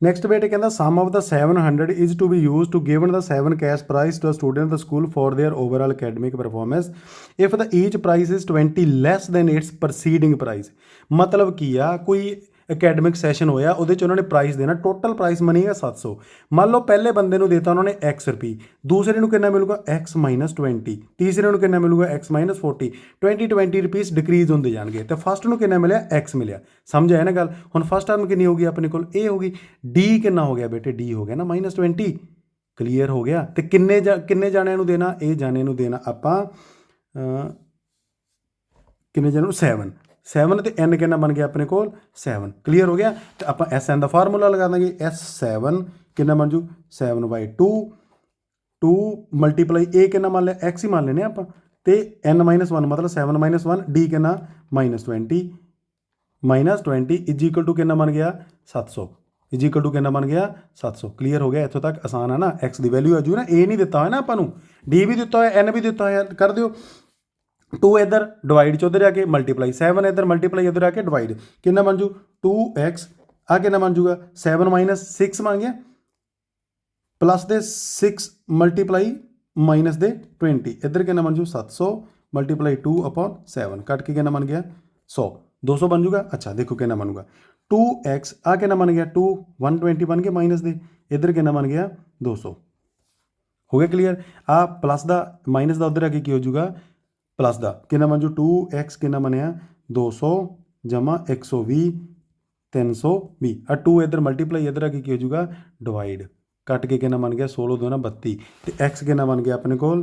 नैक्सट बेटे कहता sum of the 700 is to be used to given the 7 cash prize to student the school for their overall academic performance if the each prize is 20 less than its preceding prize. मतलब की आ कोई academic session होया वो उन्होंने price देना total price money है 700 मान लो पहले बंदे को देता उन्होंने x रुपये दूसरे को कितना मिलूगा x - 20 तीसरे को कितना मिलूगा x - 40 20 रुपीज़ डिक्रीज होते जाएंगे तो फस्ट को कितना मिले x मिले। समझ आया ना गल। हुण फस्ट टर्म कितनी होगी अपने को ए होगी डी कितना हो गया बेटे डी हो गया ना -20। क्लीयर हो गया तो किन्ने जाने देना ए जाने देना आपां किन्ने जाने 7 तो एन कितना बन गया अपने को 7। क्लीयर हो गया तो आप एस एन का फार्मूला लगा देंगे S7 कितना बन जू 7/2 2 मल्टीप्लाई ए कितना मान लिया x ही मान लेने आप तो n-1 मतलब 7 - 1 डी कितना -20 इज इक्वल टू कितना बन गया 700 इज इक्वल टू कितना बन गया 700। क्लीयर हो गया इत्थों तक आसान है ना। x की वैल्यू आजू ना ए नहीं दिता है ना आपू डी भी दिता है एन भी दिता है कर दो 2 इधर डिवाइड च उधर आके मल्टीप्लाई 7 इधर मल्टीप्लाई इधर आके डिवाइड कितना बन जू 2x आ कितना बन जूगा 7 - 6 बन गया प्लस दे 6 मल्टीप्लाई माइनस दे 20 इधर कितना बन जू 700 मल्टीप्लाई 2/7 कट के कितना बन गया 100 200 बन जूगा। अच्छा देखो कितना बनूगा 2x आ कितना बन गया 2 120 बन गया माइनस दे इधर कितना बन गया 200 हो गया। क्लीयर आ प्लस का माइनस का उधर आके की हो जूगा प्लस का कितना बन जू 2x कितना बनया 200 जमा 120 320 आ 2 इधर मल्टीप्लाई इधर आके की हो जूगा डिवाइड कट के कितना बन गया 16 2 32 तो x कितना बन गया अपने को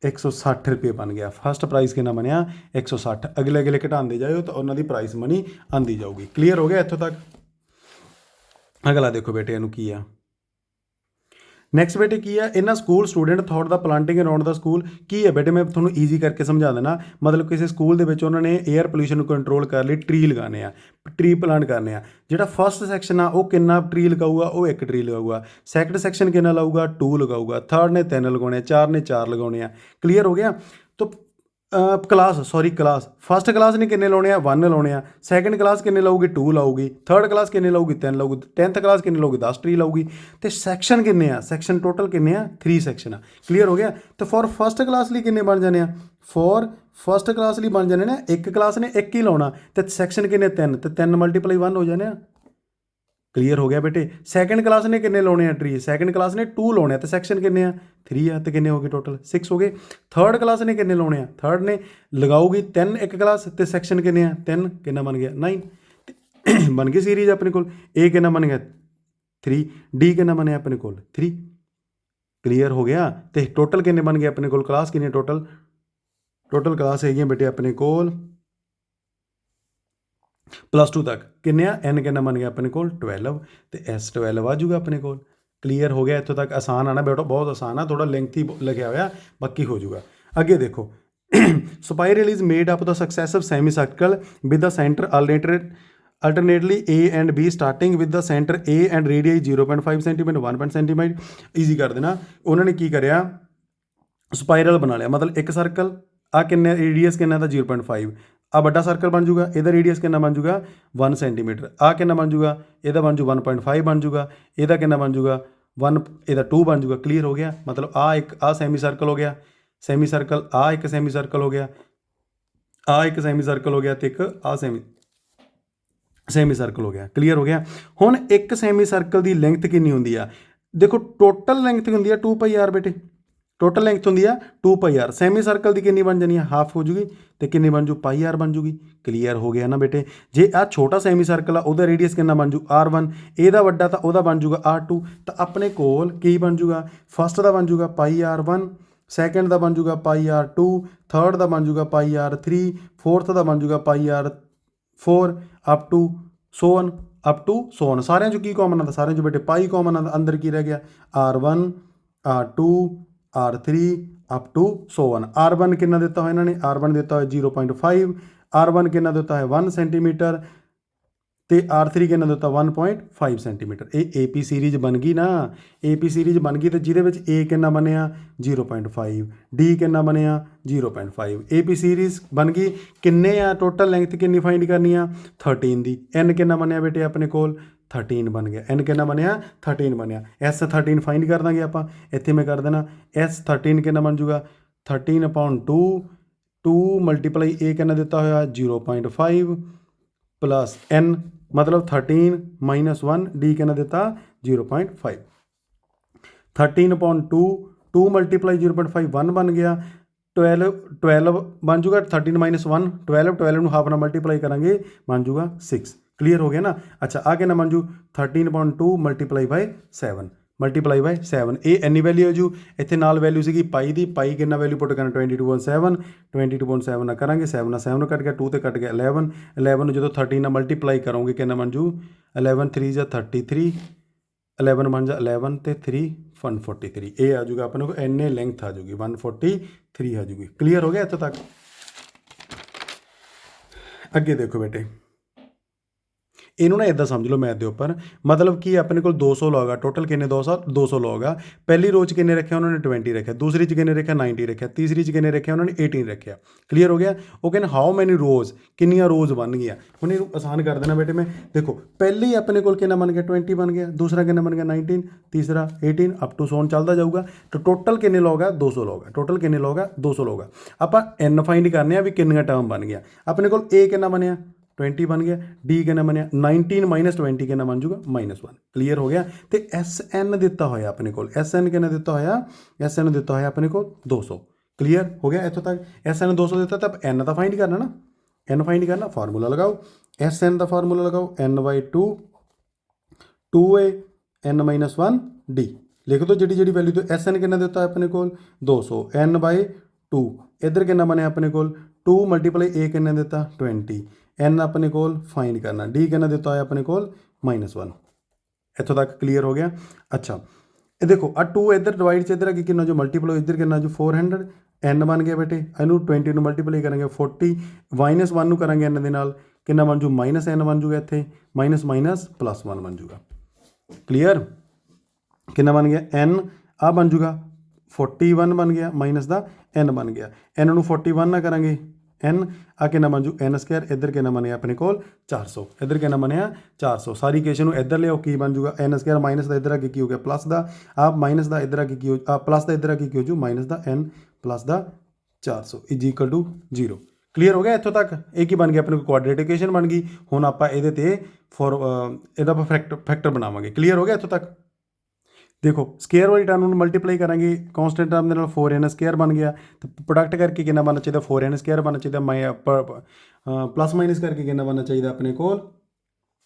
160 रुपये बन गया। फस्ट प्राइस कितना बनया 160 अगले अगले घटाते जाओ तो उन्होंने प्राइस मनी आती जाऊगी। क्लीयर हो गया इत्थों तक। अगला देखो बेटे इनू की है नैक्सट बेटे की है इन्ना school student thought the planting around the school की है बेटे मैं थोड़ा ईजी करके समझा देना। मतलब किसी स्कूल के उन्होंने एयर पोल्यूशन को कंट्रोल कर लिए ट्री लगाने ट्री प्लांट करने जो फस्ट सैक्शन आ वो कितना ट्री लगाऊगा वो 1 ट्री लगाऊगा सैकंड सैक्शन कितना लाऊगा 2 लगाऊगा थर्ड ने 3 लगाने 4 ने 4 लगाने। क्लीयर हो गया तो क्लास फस्ट क्लास ने किन्ने लाने 1 लाने सैकंड क्लास किन्ने लाऊगी 2 लाऊगी थर्ड क्लास किन्ने लाऊगी 3 लाऊगी 10th क्लास किन्ने लाऊगी 10 ट्री लाऊगी तो सैक्शन किन्ने सैक्शन टोटल किन्ने 3 सैक्शन। क्लीयर हो गया तो फॉर फस्ट क्लास लिए किन्ने बन जाने फॉर फस्ट क्लास लिए बन जाने ना 1 क्लास ने 1 ही लाना तो सैक्शन किन्ने 3 तो 3 मल्टीप्लाई 1 हो जाने। क्लीयर हो गया बेटे सैकंड क्लास ने किन्ने लाने ट्री सैकंड क्लास ने 2 लाने तो सैक्शन किन्ने 3 है तो किन्ने हो गए टोटल 6 हो गए। थर्ड क्लास ने किन्ने लाने थर्ड ने लगाऊगी 3 1 क्लास तो सैक्शन किन्ने 3 किन्ना बन गया 9 बन गई सीरीज अपने को ए किन्ना बन गया 3 डी किन्ना बनया अपने को 3। क्लीयर हो गया तो टोटल किन्ने बन गए अपने को क्लास किन्ने टोटल क्लास है बेटे अपने को +2 तक किन्ने एन किन्ना बन गया अपने को 12 तो S12 आ जूगा अपने को। क्लीयर हो गया इत्थों तक आसान आना बेटा बहुत आसान है थोड़ा लेंथी लिखा हुआ बाकी हो जाऊगा। अगे देखो spiral is made up the successive semi circle with the centre alternately A and B starting with the centre A and radius 0.5 centimetre 1 centimetre easy कर देना। उन्होंने की करिया स्पाइरल बना लिया मतलब एक सर्कल आ किन्ने रेडियस किन्ना था 0.5 ਆ ਵੱਡਾ ਸਰਕਲ ਬਣ ਜੂਗਾ, ਇਹਦਾ ਰੇਡੀਅਸ ਕਿੰਨਾ ਬਣ ਜੂਗਾ 1 ਸੈਂਟੀਮੀਟਰ। ਆ ਕਿੰਨਾ ਬਣ ਜੂਗਾ, ਇਹਦਾ ਬਣ ਜੂ 1.5 ਬਣ ਜੂਗਾ, ਇਹਦਾ ਕਿੰਨਾ ਬਣ ਜੂਗਾ 1, ਇਹਦਾ 2 ਬਣ ਜੂਗਾ। ਕਲੀਅਰ ਹੋ ਗਿਆ। ਮਤਲਬ ਆ ਇੱਕ ਆ ਸੈਮੀ ਸਰਕਲ ਹੋ ਗਿਆ, ਸੈਮੀ ਸਰਕਲ ਆ ਇੱਕ ਸੈਮੀ ਸਰਕਲ ਹੋ ਗਿਆ, ਆ ਇੱਕ ਸੈਮੀ ਸਰਕਲ ਹੋ ਗਿਆ ਤੇ ਇੱਕ ਆ ਸੈਮੀ ਸਰਕਲ ਹੋ ਗਿਆ। ਕਲੀਅਰ ਹੋ ਗਿਆ। ਹੁਣ ਇੱਕ ਸੈਮੀ ਸਰਕਲ ਦੀ ਲੈਂਥ ਕਿੰਨੀ ਹੁੰਦੀ ਆ, ਦੇਖੋ ਟੋਟਲ ਲੈਂਥ ਹੁੰਦੀ ਆ 2 ਪਾਈ ਆਰ ਬੇਟੇ, ਟੋਟਲ ਲੈਂਥ ਹੁੰਦੀ ਆ 2 ਪਾਈ ਆਰ। ਸੈਮੀ ਸਰਕਲ ਦੀ ਕਿੰਨੀ ਬਣ ਜਾਣੀ ਆ, ਹਾਫ ਹੋ ਜੂਗੀ ਤੇ ਕਿੰਨੀ ਬਣ ਜੂ ਪਾਈ ਆਰ ਬਣ ਜੂਗੀ। ਕਲੀਅਰ ਹੋ ਗਿਆ ਨਾ ਬੇਟੇ। ਜੇ ਆ ਛੋਟਾ ਸੈਮੀ ਸਰਕਲ ਆ ਉਹਦਾ ਰੇਡੀਅਸ ਕਿੰਨਾ ਬਣ ਜੂ r1, ਇਹਦਾ ਵੱਡਾ ਤਾਂ ਉਹਦਾ ਬਣ ਜੂਗਾ r2। ਤਾਂ ਆਪਣੇ ਕੋਲ ਕੀ ਬਣ ਜੂਗਾ, ਫਸਟ ਦਾ ਬਣ ਜੂਗਾ ਪਾਈ r1, ਸੈਕਿੰਡ ਦਾ ਬਣ ਜੂਗਾ ਪਾਈ r2, ਥਰਡ ਦਾ ਬਣ ਜੂਗਾ ਪਾਈ r3, ਫੋਰਥ ਦਾ ਬਣ ਜੂਗਾ ਪਾਈ r4 up to so on. ਸਾਰਿਆਂ 'ਚ ਕੀ ਕਾਮਨ ਆਉਂਦਾ, ਸਾਰਿਆਂ 'ਚ ਬੇਟੇ ਪਾਈ ਕਾਮਨ ਆਉਂਦਾ। ਅੰਦਰ ਕੀ ਰਹਿ ਗਿਆ r1 r2 r3 up to so on. r1 ਕਿੰਨਾ ਦਿੱਤਾ ਹੋਇਆ ਇਹਨਾਂ ਨੇ, r1 ਦਿੱਤਾ ਹੋਇਆ 0.5, r1 ਕਿੰਨਾ ਦਿੱਤਾ ਹੈ 1 ਸੈਂਟੀਮੀਟਰ ਤੇ r3 ਕਿੰਨਾ ਦਿੱਤਾ 1.5 ਸੈਂਟੀਮੀਟਰ। ਇਹ AP ਸੀਰੀਜ਼ ਬਣ ਗਈ ਨਾ, AP ਸੀਰੀਜ਼ ਬਣ ਗਈ ਤੇ ਜਿਹਦੇ ਵਿੱਚ A ਕਿੰਨਾ ਬਣਿਆ 0.5, D ਕਿੰਨਾ ਬਣਿਆ 0.5। AP ਸੀਰੀਜ਼ ਬਣ ਗਈ। ਕਿੰਨੇ ਆ ਟੋਟਲ ਲੈਂਥ ਕਿੰਨੀ ਫਾਈਂਡ ਕਰਨੀ ਆ 13 ਦੀ। N ਕਿੰਨਾ ਬਣਿਆ ਬੇਟੇ ਆਪਣੇ ਕੋਲ 13 ਬਣ ਗਿਆ। N ਕਿੰਨਾ ਬਣਿਆ 13 ਬਣਿਆ। S13 ਫਾਈਂਡ ਕਰ ਦਾਂਗੇ ਆਪਾਂ। ਇੱਥੇ ਮੈਂ ਕਰ ਦੇਣਾ S13 ਕਿੰਨਾ ਬਣ ਜੂਗਾ 13/2, 2 ਮਲਟੀਪਲਾਈ A ਕਿੰਨਾ ਦਿੱਤਾ ਹੋਇਆ 0.5 ਪਲੱਸ N ਮਤਲਬ 13 - 1, D ਕਿੰਨਾ ਦਿੱਤਾ 0.5। 13/2, 2 ਮਲਟੀਪਲਾਈ 0.5 1 ਬਣ ਗਿਆ। 12 ਬਣ ਜੂਗਾ 13 - 1 12 ਨੂੰ ਹਾਫ ਨਾਲ ਮਲਟੀਪਲਾਈ ਕਰਾਂਗੇ ਬਣ ਜੂਗਾ 6। ਕਲੀਅਰ ਹੋ ਗਿਆ ਨਾ। ਅੱਛਾ ਆ ਕਿੰਨਾ ਬਣ ਜੂ 13/2 ਮਲਟੀਪਲਾਈ ਬਾਈ 7 ਮਲਟੀਪਲਾਈ ਬਾਈ 7। ਇਹ ਇੰਨੀ ਵੈਲਿਊ ਹੋ ਜੂ। ਇੱਥੇ ਨਾਲ ਵੈਲਿਊ ਸੀਗੀ ਪਾਈ ਦੀ, ਪਾਈ ਕਿੰਨਾ ਵੈਲਿਊ ਪੁੱਟ ਕਰਨਾ 22/7, 22/7 ਨਾਲ ਕਰਾਂਗੇ 7 ਨਾਲ 7 ਨੂੰ ਕੱਟ ਗਿਆ 2 ਤੇ ਕੱਟ ਗਿਆ 11, 11 ਨੂੰ ਜਦੋਂ 13 ਨਾਲ ਮਲਟੀਪਲਾਈ ਕਰੋਗੇ ਕਿੰਨਾ ਬਣ ਜੂ 11 3 ਜਾਂ 33, 11 ਬਣ ਜਾ 11 ਤੇ 3 143। ਇਹ ਆ ਜੂਗਾ ਆਪਣੇ ਕੋਲ ਇੰਨੇ ਲੈਂਥ ਆ ਜੂਗੀ 143 ਆ ਜੂਗੀ। ਕਲੀਅਰ ਹੋ ਗਿਆ ਇੱਥੋਂ ਤੱਕ। ਅੱਗੇ ਦੇਖੋ ਬੇਟੇ, ਇਹਨੂੰ ਨਾ ਇੱਦਾਂ ਸਮਝ ਲਓ ਮੈਥ ਦੇ ਉੱਪਰ, ਮਤਲਬ ਕਿ ਆਪਣੇ ਕੋਲ 200 ਲੌਗ ਆ ਟੋਟਲ। ਕਿੰਨੇ 200 ਲੌਗ ਆ। ਪਹਿਲੀ ਰੋ 'ਚ ਕਿੰਨੇ ਰੱਖਿਆ ਉਹਨਾਂ ਨੇ 20 ਰੱਖਿਆ, ਦੂਸਰੀ 'ਚ ਕਿੰਨੇ ਰੱਖਿਆ 90 ਰੱਖਿਆ, ਤੀਸਰੀ 'ਚ ਕਿੰਨੇ ਰੱਖਿਆ ਉਹਨਾਂ ਨੇ 18 ਰੱਖਿਆ। ਕਲੀਅਰ ਹੋ ਗਿਆ। ਉਹ ਕਹਿੰਦੇ ਹਾਊ ਮੈਨੀ ਰੋਜ਼, ਕਿੰਨੀਆਂ ਰੋਜ਼ ਬਣ ਗਈਆਂ। ਹੁਣ ਇਹਨੂੰ ਆਸਾਨ ਕਰ ਦੇਣਾ ਬੇਟੇ ਮੈਂ। ਦੇਖੋ ਪਹਿਲੀ ਆਪਣੇ ਕੋਲ ਕਿੰਨਾ ਬਣ ਗਿਆ 20 ਬਣ ਗਿਆ, ਦੂਸਰਾ ਕਿੰਨਾ ਬਣ ਗਿਆ 19, ਤੀਸਰਾ 18 ਅਪ ਟੂ ਸੋਨ ਚੱਲਦਾ ਜਾਊਗਾ। ਤਾਂ ਟੋਟਲ ਕਿੰਨੇ ਲੌਗ ਆ 200 ਲੌਗ ਆ। ਟੋਟਲ ਕਿੰਨੇ ਲੌਗ ਆ 200 ਲੌਗ ਆ। ਆਪਾਂ N ਫਾਈਂਡ ਕਰਨੇ ਆ ਵੀ ਕਿੰਨੀਆਂ ਟਰਮ ਬਣ ਗਿਆ। ਆਪਣੇ ਕੋਲ A ਕਿੰਨਾ ਬਣਿਆ 20 ਬਣ ਗਿਆ, D ਕਿੰਨਾ ਬਣਿਆ 19 - 20 ਕਿੰਨਾ ਬਣ ਜੂਗਾ -1। ਕਲੀਅਰ ਹੋ ਗਿਆ। ਤੇ SN ਦਿੱਤਾ ਹੋਇਆ ਆਪਣੇ ਕੋਲ, SN ਕਿੰਨਾ ਦਿੱਤਾ ਹੋਇਆ, SN ਦਿੱਤਾ ਹੋਇਆ ਆਪਣੇ ਕੋਲ 200। ਕਲੀਅਰ ਹੋ ਗਿਆ ਇੱਥੋਂ ਤੱਕ। SN 200 ਦਿੱਤਾ ਤਾਂ N ਦਾ ਫਾਈਂਡ ਕਰਨਾ ਨਾ, N ਫਾਈਂਡ ਕਰਨਾ। ਫਾਰਮੂਲਾ ਲਗਾਓ, SN ਦਾ ਫਾਰਮੂਲਾ ਲਗਾਓ N/2 2A N - 1 D। ਲਿਖ ਦਿਓ ਜਿਹੜੀ ਵੈਲਿਊ ਤੋਂ SN ਕਿੰਨਾ ਦਿੱਤਾ ਆਪਣੇ ਕੋਲ 200, N/2 ਇੱਧਰ ਕਿੰਨਾ ਬਣਿਆ ਆਪਣੇ ਕੋਲ 2 ਮਲਟੀਪਲਾਈ A ਕਿੰਨਾ ਦਿੱਤਾ 20, N ਆਪਣੇ ਕੋਲ ਫਾਈਂਡ ਕਰਨਾ, D ਕਿੰਨਾ ਦਿੱਤਾ ਹੋਇਆ ਆਪਣੇ ਕੋਲ -1। ਇੱਥੋਂ ਤੱਕ ਕਲੀਅਰ ਹੋ ਗਿਆ। ਅੱਛਾ ਇਹ ਦੇਖੋ ਆ 2 ਇੱਧਰ ਡਿਵਾਈਡ 'ਚ ਇੱਧਰ ਅੱਗੇ ਕਿੰਨਾ ਜੋ ਮਲਟੀਪਲਾਈ ਇੱਧਰ ਕਿੰਨਾ ਜੋ 400, N ਬਣ ਗਿਆ ਬੇਟੇ। ਇਹਨੂੰ 20 ਨੂੰ ਮਲਟੀਪਲਾਈ ਕਰਾਂਗੇ 40, -1 ਨੂੰ ਕਰਾਂਗੇ N ਦੇ ਨਾਲ ਕਿੰਨਾ ਬਣ ਜੂ -N ਬਣ ਜੂਗਾ। ਇੱਥੇ +1 ਬਣ ਜੂਗਾ। ਕਲੀਅਰ। ਕਿੰਨਾ ਬਣ ਗਿਆ N ਆ ਬਣ ਜੂਗਾ 41 ਬਣ ਗਿਆ, ਮਾਈਨਸ ਦਾ N ਬਣ ਗਿਆ। N ਨੂੰ 41 ਨਾਲ ਕਰਾਂਗੇ N ਆ ਕਿੰਨਾ ਬਣ ਜੂ N²। ਇੱਧਰ ਕਿੰਨਾ ਬਣਿਆ ਆਪਣੇ ਕੋਲ 400, ਇੱਧਰ ਕਿੰਨਾ ਬਣਿਆ 400। ਸਾਰੀ ਇਕੁਏਸ਼ਨ ਨੂੰ ਇੱਧਰ ਲਿਆਓ ਕੀ ਬਣ ਜੂਗਾ N² ਮਾਈਨਸ ਦਾ ਇੱਧਰ ਅੱਗੇ ਕੀ ਹੋ ਗਿਆ ਪਲੱਸ ਦਾ, ਆ ਮਾਈਨਸ ਦਾ ਇੱਧਰ ਅੱਗੇ ਕੀ ਹੋ ਪਲੱਸ ਦਾ ਇੱਧਰ ਅੱਗੇ ਕੀ ਹੋ ਜੂ ਮਾਈਨਸ ਦਾ N ਪਲੱਸ ਦਾ 400 = 0। ਕਲੀਅਰ ਹੋ ਗਿਆ ਇੱਥੋਂ ਤੱਕ। ਇਹ ਕੀ ਬਣ ਗਿਆ ਆਪਣੇ ਕੋਲ ਕੁਆਡਰੇਟਿਕ ਇਕੁਏਸ਼ਨ ਬਣ ਗਈ। ਹੁਣ ਆਪਾਂ ਇਹਦੇ ਤੇ ਇਹਦਾ ਆਪਾਂ ਫੈਕਟਰ ਬਣਾਵਾਂਗੇ। ਕਲੀਅਰ ਹੋ ਗਿਆ ਇੱਥੋਂ ਤੱਕ। ਦੇਖੋ ਸਕੇਅਰ ਵਾਲੀ ਟਰਮ ਨੂੰ ਮਲਟੀਪਲਾਈ ਕਰਾਂਗੇ ਕੌਂਸਟੈਂਟ ਟਰਮ ਦੇ ਨਾਲ 4n² ਬਣ ਗਿਆ। ਤੇ ਪ੍ਰੋਡਕਟ ਕਰਕੇ ਕਿੰਨਾ ਬਣਨਾ ਚਾਹੀਦਾ 4n² ਬਣਨਾ ਚਾਹੀਦਾ। ਪਲੱਸ ਮਾਈਨਸ ਕਰਕੇ ਕਿੰਨਾ ਬਣਨਾ ਚਾਹੀਦਾ ਆਪਣੇ ਕੋਲ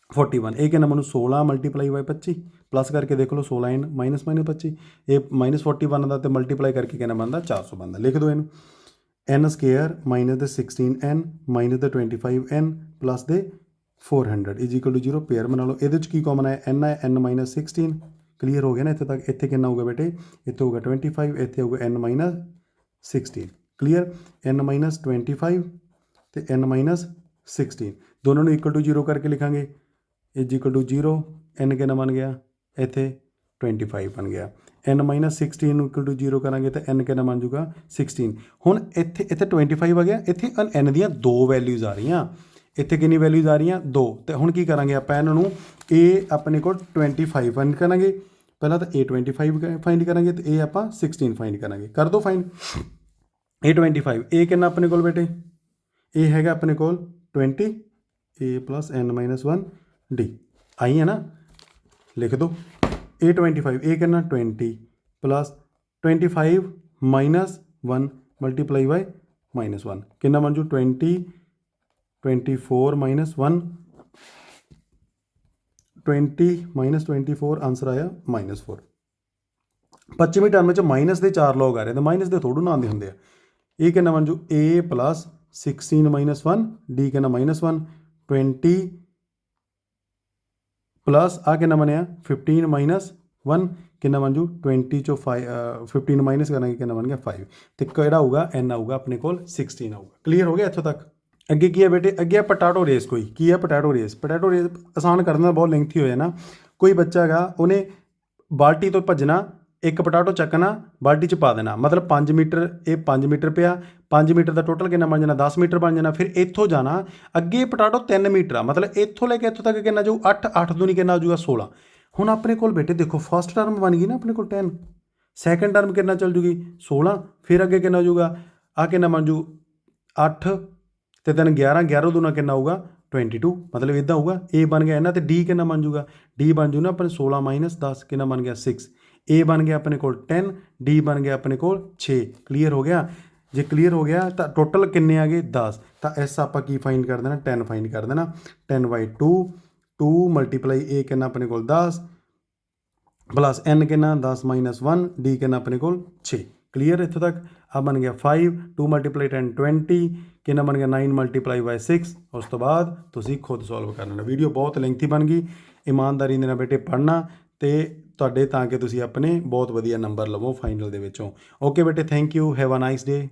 41। ਇਹ ਕਿੰਨਾ ਮੈਨੂੰ 16 ਮਲਟੀਪਲਾਈ ਬਾਈ 25 ਪਲੱਸ ਕਰਕੇ ਦੇਖ ਲਓ 16n -25 ਇਹ -40 ਬਣਦਾ ਤੇ ਮਲਟੀਪਲਾਈ ਕਰਕੇ ਕਿੰਨਾ ਬਣਦਾ 400 ਬਣਦਾ। ਲਿਖ ਦਿਓ ਇਹਨੂੰ N² - 16n - 25n ਪਲੱਸ ਦੇ 400 = 0। ਪੇਅਰ ਬਣਾ ਲਓ। ਇਹਦੇ 'ਚ ਕੀ ਕਾਮਨ ਹੈ N ਹੈ N - 16। ਕਲੀਅਰ ਹੋ ਗਿਆ ਨਾ ਇੱਥੇ ਤੱਕ। ਇੱਥੇ ਕਿੰਨਾ ਹੋਊਗਾ ਬੇਟੇ, ਇੱਥੇ ਹੋਊਗਾ 25, ਇੱਥੇ ਹੋਊਗਾ N - 16। ਕਲੀਅਰ। N - 25 ਤੇ N - 16 ਦੋਨੋਂ ਨੂੰ = 0 ਕਰਕੇ ਲਿਖਾਂਗੇ = 0। N ਕਿੰਨਾ ਬਣ ਗਿਆ ਇੱਥੇ 25 ਬਣ ਗਿਆ। n ਮਾਈਨਸ 16 ਇਕੁਅਲ ਟੂ 0 ਕਰਾਂਗੇ ਤਾਂ n ਕਿੰਨਾ ਬਣ ਜੂਗਾ 16। ਹੁਣ ਇੱਥੇ 25 ਆ ਗਿਆ, ਇੱਥੇ n ਦੀਆਂ ਦੋ ਵੈਲਿਊਜ਼ ਆ ਰਹੀਆਂ, ਇੱਥੇ ਕਿੰਨੀ ਵੈਲਿਊਜ਼ ਆ ਰਹੀਆਂ 2। ਤੇ ਹੁਣ ਕੀ ਕਰਾਂਗੇ ਆਪਾਂ ਇਹਨਾਂ ਨੂੰ, ਇਹ ਆਪਣੇ ਕੋਲ 25 ਫਾਈਂਡ ਕਰਾਂਗੇ, ਪਹਿਲਾਂ ਤਾਂ ਇਹ 25 ਫਾਈਂਡ ਕਰਾਂਗੇ ਤੇ ਇਹ ਆਪਾਂ 16 ਫਾਈਂਡ ਕਰਾਂਗੇ। ਕਰ ਦਿਓ ਫਾਈਂਡ। ਇਹ 25 ਇਹ ਕਿੰਨਾ ਆਪਣੇ ਕੋਲ ਬੇਟੇ, ਇਹ ਹੈਗਾ ਆਪਣੇ ਕੋਲ 20 a plus n minus 1 d ਆਈ ਹੈ ਨਾ, ਲਿਖ ਦਿਓ। ਇਹ 25 ਇਹ ਕਿੰਨਾ 20 ਪਲਸ 25 ਮਾਈਨਸ 1 ਮਲਟੀਪਲਾਈ ਬਾਈ ਮਾਈਨਸ 1 ਕਿੰਨਾ ਬਣ ਜੂ 20 24 ਮਾਈਨਸ 1 20 ਮਾਈਨਸ 24 ਆਂਸਰ ਆਇਆ -4। 25ਵੀਂ ਟਰਮ 'ਚ ਮਾਈਨਸ ਦੇ 4 ਲੋਗ ਆ ਰਹੇ, ਤਾਂ ਮਾਈਨਸ ਦੇ ਥੋੜ੍ਹੇ ਨਾ ਆਉਂਦੇ ਹੁੰਦੇ ਆ। ਇਹ ਕਿੰਨਾ ਬਣ ਜੂ a ਪਲਸ 16 ਮਾਈਨਸ 1 d ਕਿੰਨਾ -1 20 ਪਲਸ ਆ ਕਿੰਨਾ ਬਣਿਆ 15 ਮਾਈਨਸ 1 ਕਿੰਨਾ ਬਣ ਜੂ 20 ਚੋਂ 15 ਮਾਈਨਸ ਕਰਾਂਗੇ ਕਿੰਨਾ ਬਣ ਗਿਆ 5। ਤੇ ਕਿਹੜਾ ਆਊਗਾ n ਆਊਗਾ ਆਪਣੇ ਕੋਲ 16 ਆਊਗਾ। ਕਲੀਅਰ ਹੋ ਗਿਆ ਇੱਥੋਂ ਤੱਕ। ਅੱਗੇ ਕੀ ਹੈ ਬੇਟੇ, ਅੱਗੇ ਪੋਟੈਟੋ ਰੇਸ। ਕੋਈ ਕੀ ਹੈ ਪੋਟੈਟੋ ਰੇਸ? ਪੋਟੈਟੋ ਰੇਸ ਆਸਾਨ ਕਰਨ ਦਾ ਬਹੁਤ ਲੈਂਥੀ ਹੋ ਜਾਣਾ। ਕੋਈ ਬੱਚਾ ਹੈਗਾ ਉਹਨੇ ਬਾਲਟੀ ਤੋਂ ਭੱਜਣਾ, ਇੱਕ ਪੋਟੈਟੋ ਚੱਕਣਾ, ਬਾਲਟੀ 'ਚ ਪਾ ਦੇਣਾ, ਮਤਲਬ 5 ਮੀਟਰ, ਇਹ 5 ਮੀਟਰ ਪਿਆ, 5 ਮੀਟਰ ਦਾ ਟੋਟਲ ਕਿੰਨਾ ਬਣ ਜਾਣਾ 10 ਮੀਟਰ ਬਣ ਜਾਣਾ। ਫਿਰ ਇੱਥੋਂ ਜਾਣਾ ਅੱਗੇ ਪੋਟੈਟੋ 3 ਮੀਟਰ ਆ, ਮਤਲਬ ਇੱਥੋਂ ਲੈ ਕੇ ਇੱਥੋਂ ਤੱਕ ਕਿੰਨਾ ਜਾਊ 8 ਦੂਣੀ ਕਿੰਨਾ ਆ ਜਾਊਗਾ 16। ਹੁਣ ਆਪਣੇ ਕੋਲ ਬੇਟੇ ਦੇਖੋ ਫਸਟ ਟਰਮ ਬਣ ਗਈ ਨਾ ਆਪਣੇ ਕੋਲ 10, ਸੈਕੰਡ ਟਰਮ ਕਿੰਨਾ ਚੱਲ ਜੂਗੀ 16, ਫਿਰ ਅੱਗੇ ਕਿੰਨਾ ਹੋ ਜਾਊਗਾ ਆ ਕਿੰਨਾ ਬਣ ਜੂ 8 ਤੇ 3 11, 11 ਦੂਣਾ ਕਿੰਨਾ ਆਊਗਾ 22, ਮਤਲਬ ਇੱਦਾਂ ਹੋਊਗਾ। A ਬਣ ਗਿਆ ਇਹਨਾਂ ਤੇ D ਕਿੰਨਾ ਬਣ ਜੂਗਾ, D ਬਣ ਜੂ ਨਾ ਆਪਣੇ 16 ਮਾਈਨਸ 10 ਕਿੰਨਾ ਬਣ ਗਿਆ 6। A ਬਣ ਗਿਆ ਆਪਣੇ ਕੋਲ 10, D ਬਣ ਗਿਆ ਆਪਣੇ ਕੋਲ 6। ਕਲੀਅਰ ਹੋ ਗਿਆ? ਜੇ ਕਲੀਅਰ ਹੋ ਗਿਆ ਤਾਂ ਟੋਟਲ ਕਿੰਨੇ ਆ ਗਏ 10। ਤਾਂ ਇਸ ਆਪਾਂ ਕੀ ਫਾਈਂਡ ਕਰ ਦੇਣਾ 10 ਫਾਈਂਡ ਕਰ ਦੇਣਾ। 10/2 2 ਮਲਟੀਪਲਾਈ A ਕਿੰਨਾ ਆਪਣੇ ਕੋਲ 10 ਪਲਸ n ਕਿੰਨਾ 10 ਮਾਈਨਸ 1 D ਕਿੰਨਾ ਆਪਣੇ ਕੋਲ 6। ਕਲੀਅਰ ਇੱਥੋਂ ਤੱਕ? ਆ ਬਣ ਗਿਆ 5 2 ਮਲਟੀਪਲਾਈ 10 20 ਕਿੰਨਾ ਬਣ ਗਿਆ 9 ਮਲਟੀਪਲਾਈ ਬਾਈ 6। ਉਸ ਤੋਂ ਬਾਅਦ ਤੁਸੀਂ ਖੁਦ ਸੋਲਵ ਕਰਨਾ। ਵੀਡੀਓ ਬਹੁਤ ਲੈਂਥੀ ਬਣ ਗਈ। ਇਮਾਨਦਾਰੀ ਦੇ ਨਾਲ ਬੇਟੇ ਪੜ੍ਹਨਾ ਤੇ ਤੁਹਾਡੇ ਤਾਂ ਕਿ ਤੁਸੀਂ ਆਪਣੇ ਬਹੁਤ ਵਧੀਆ ਨੰਬਰ ਲਵੋ ਫਾਈਨਲ ਦੇ ਵਿੱਚੋਂ। ਓਕੇ ਬੇਟੇ, thank you, have a nice day.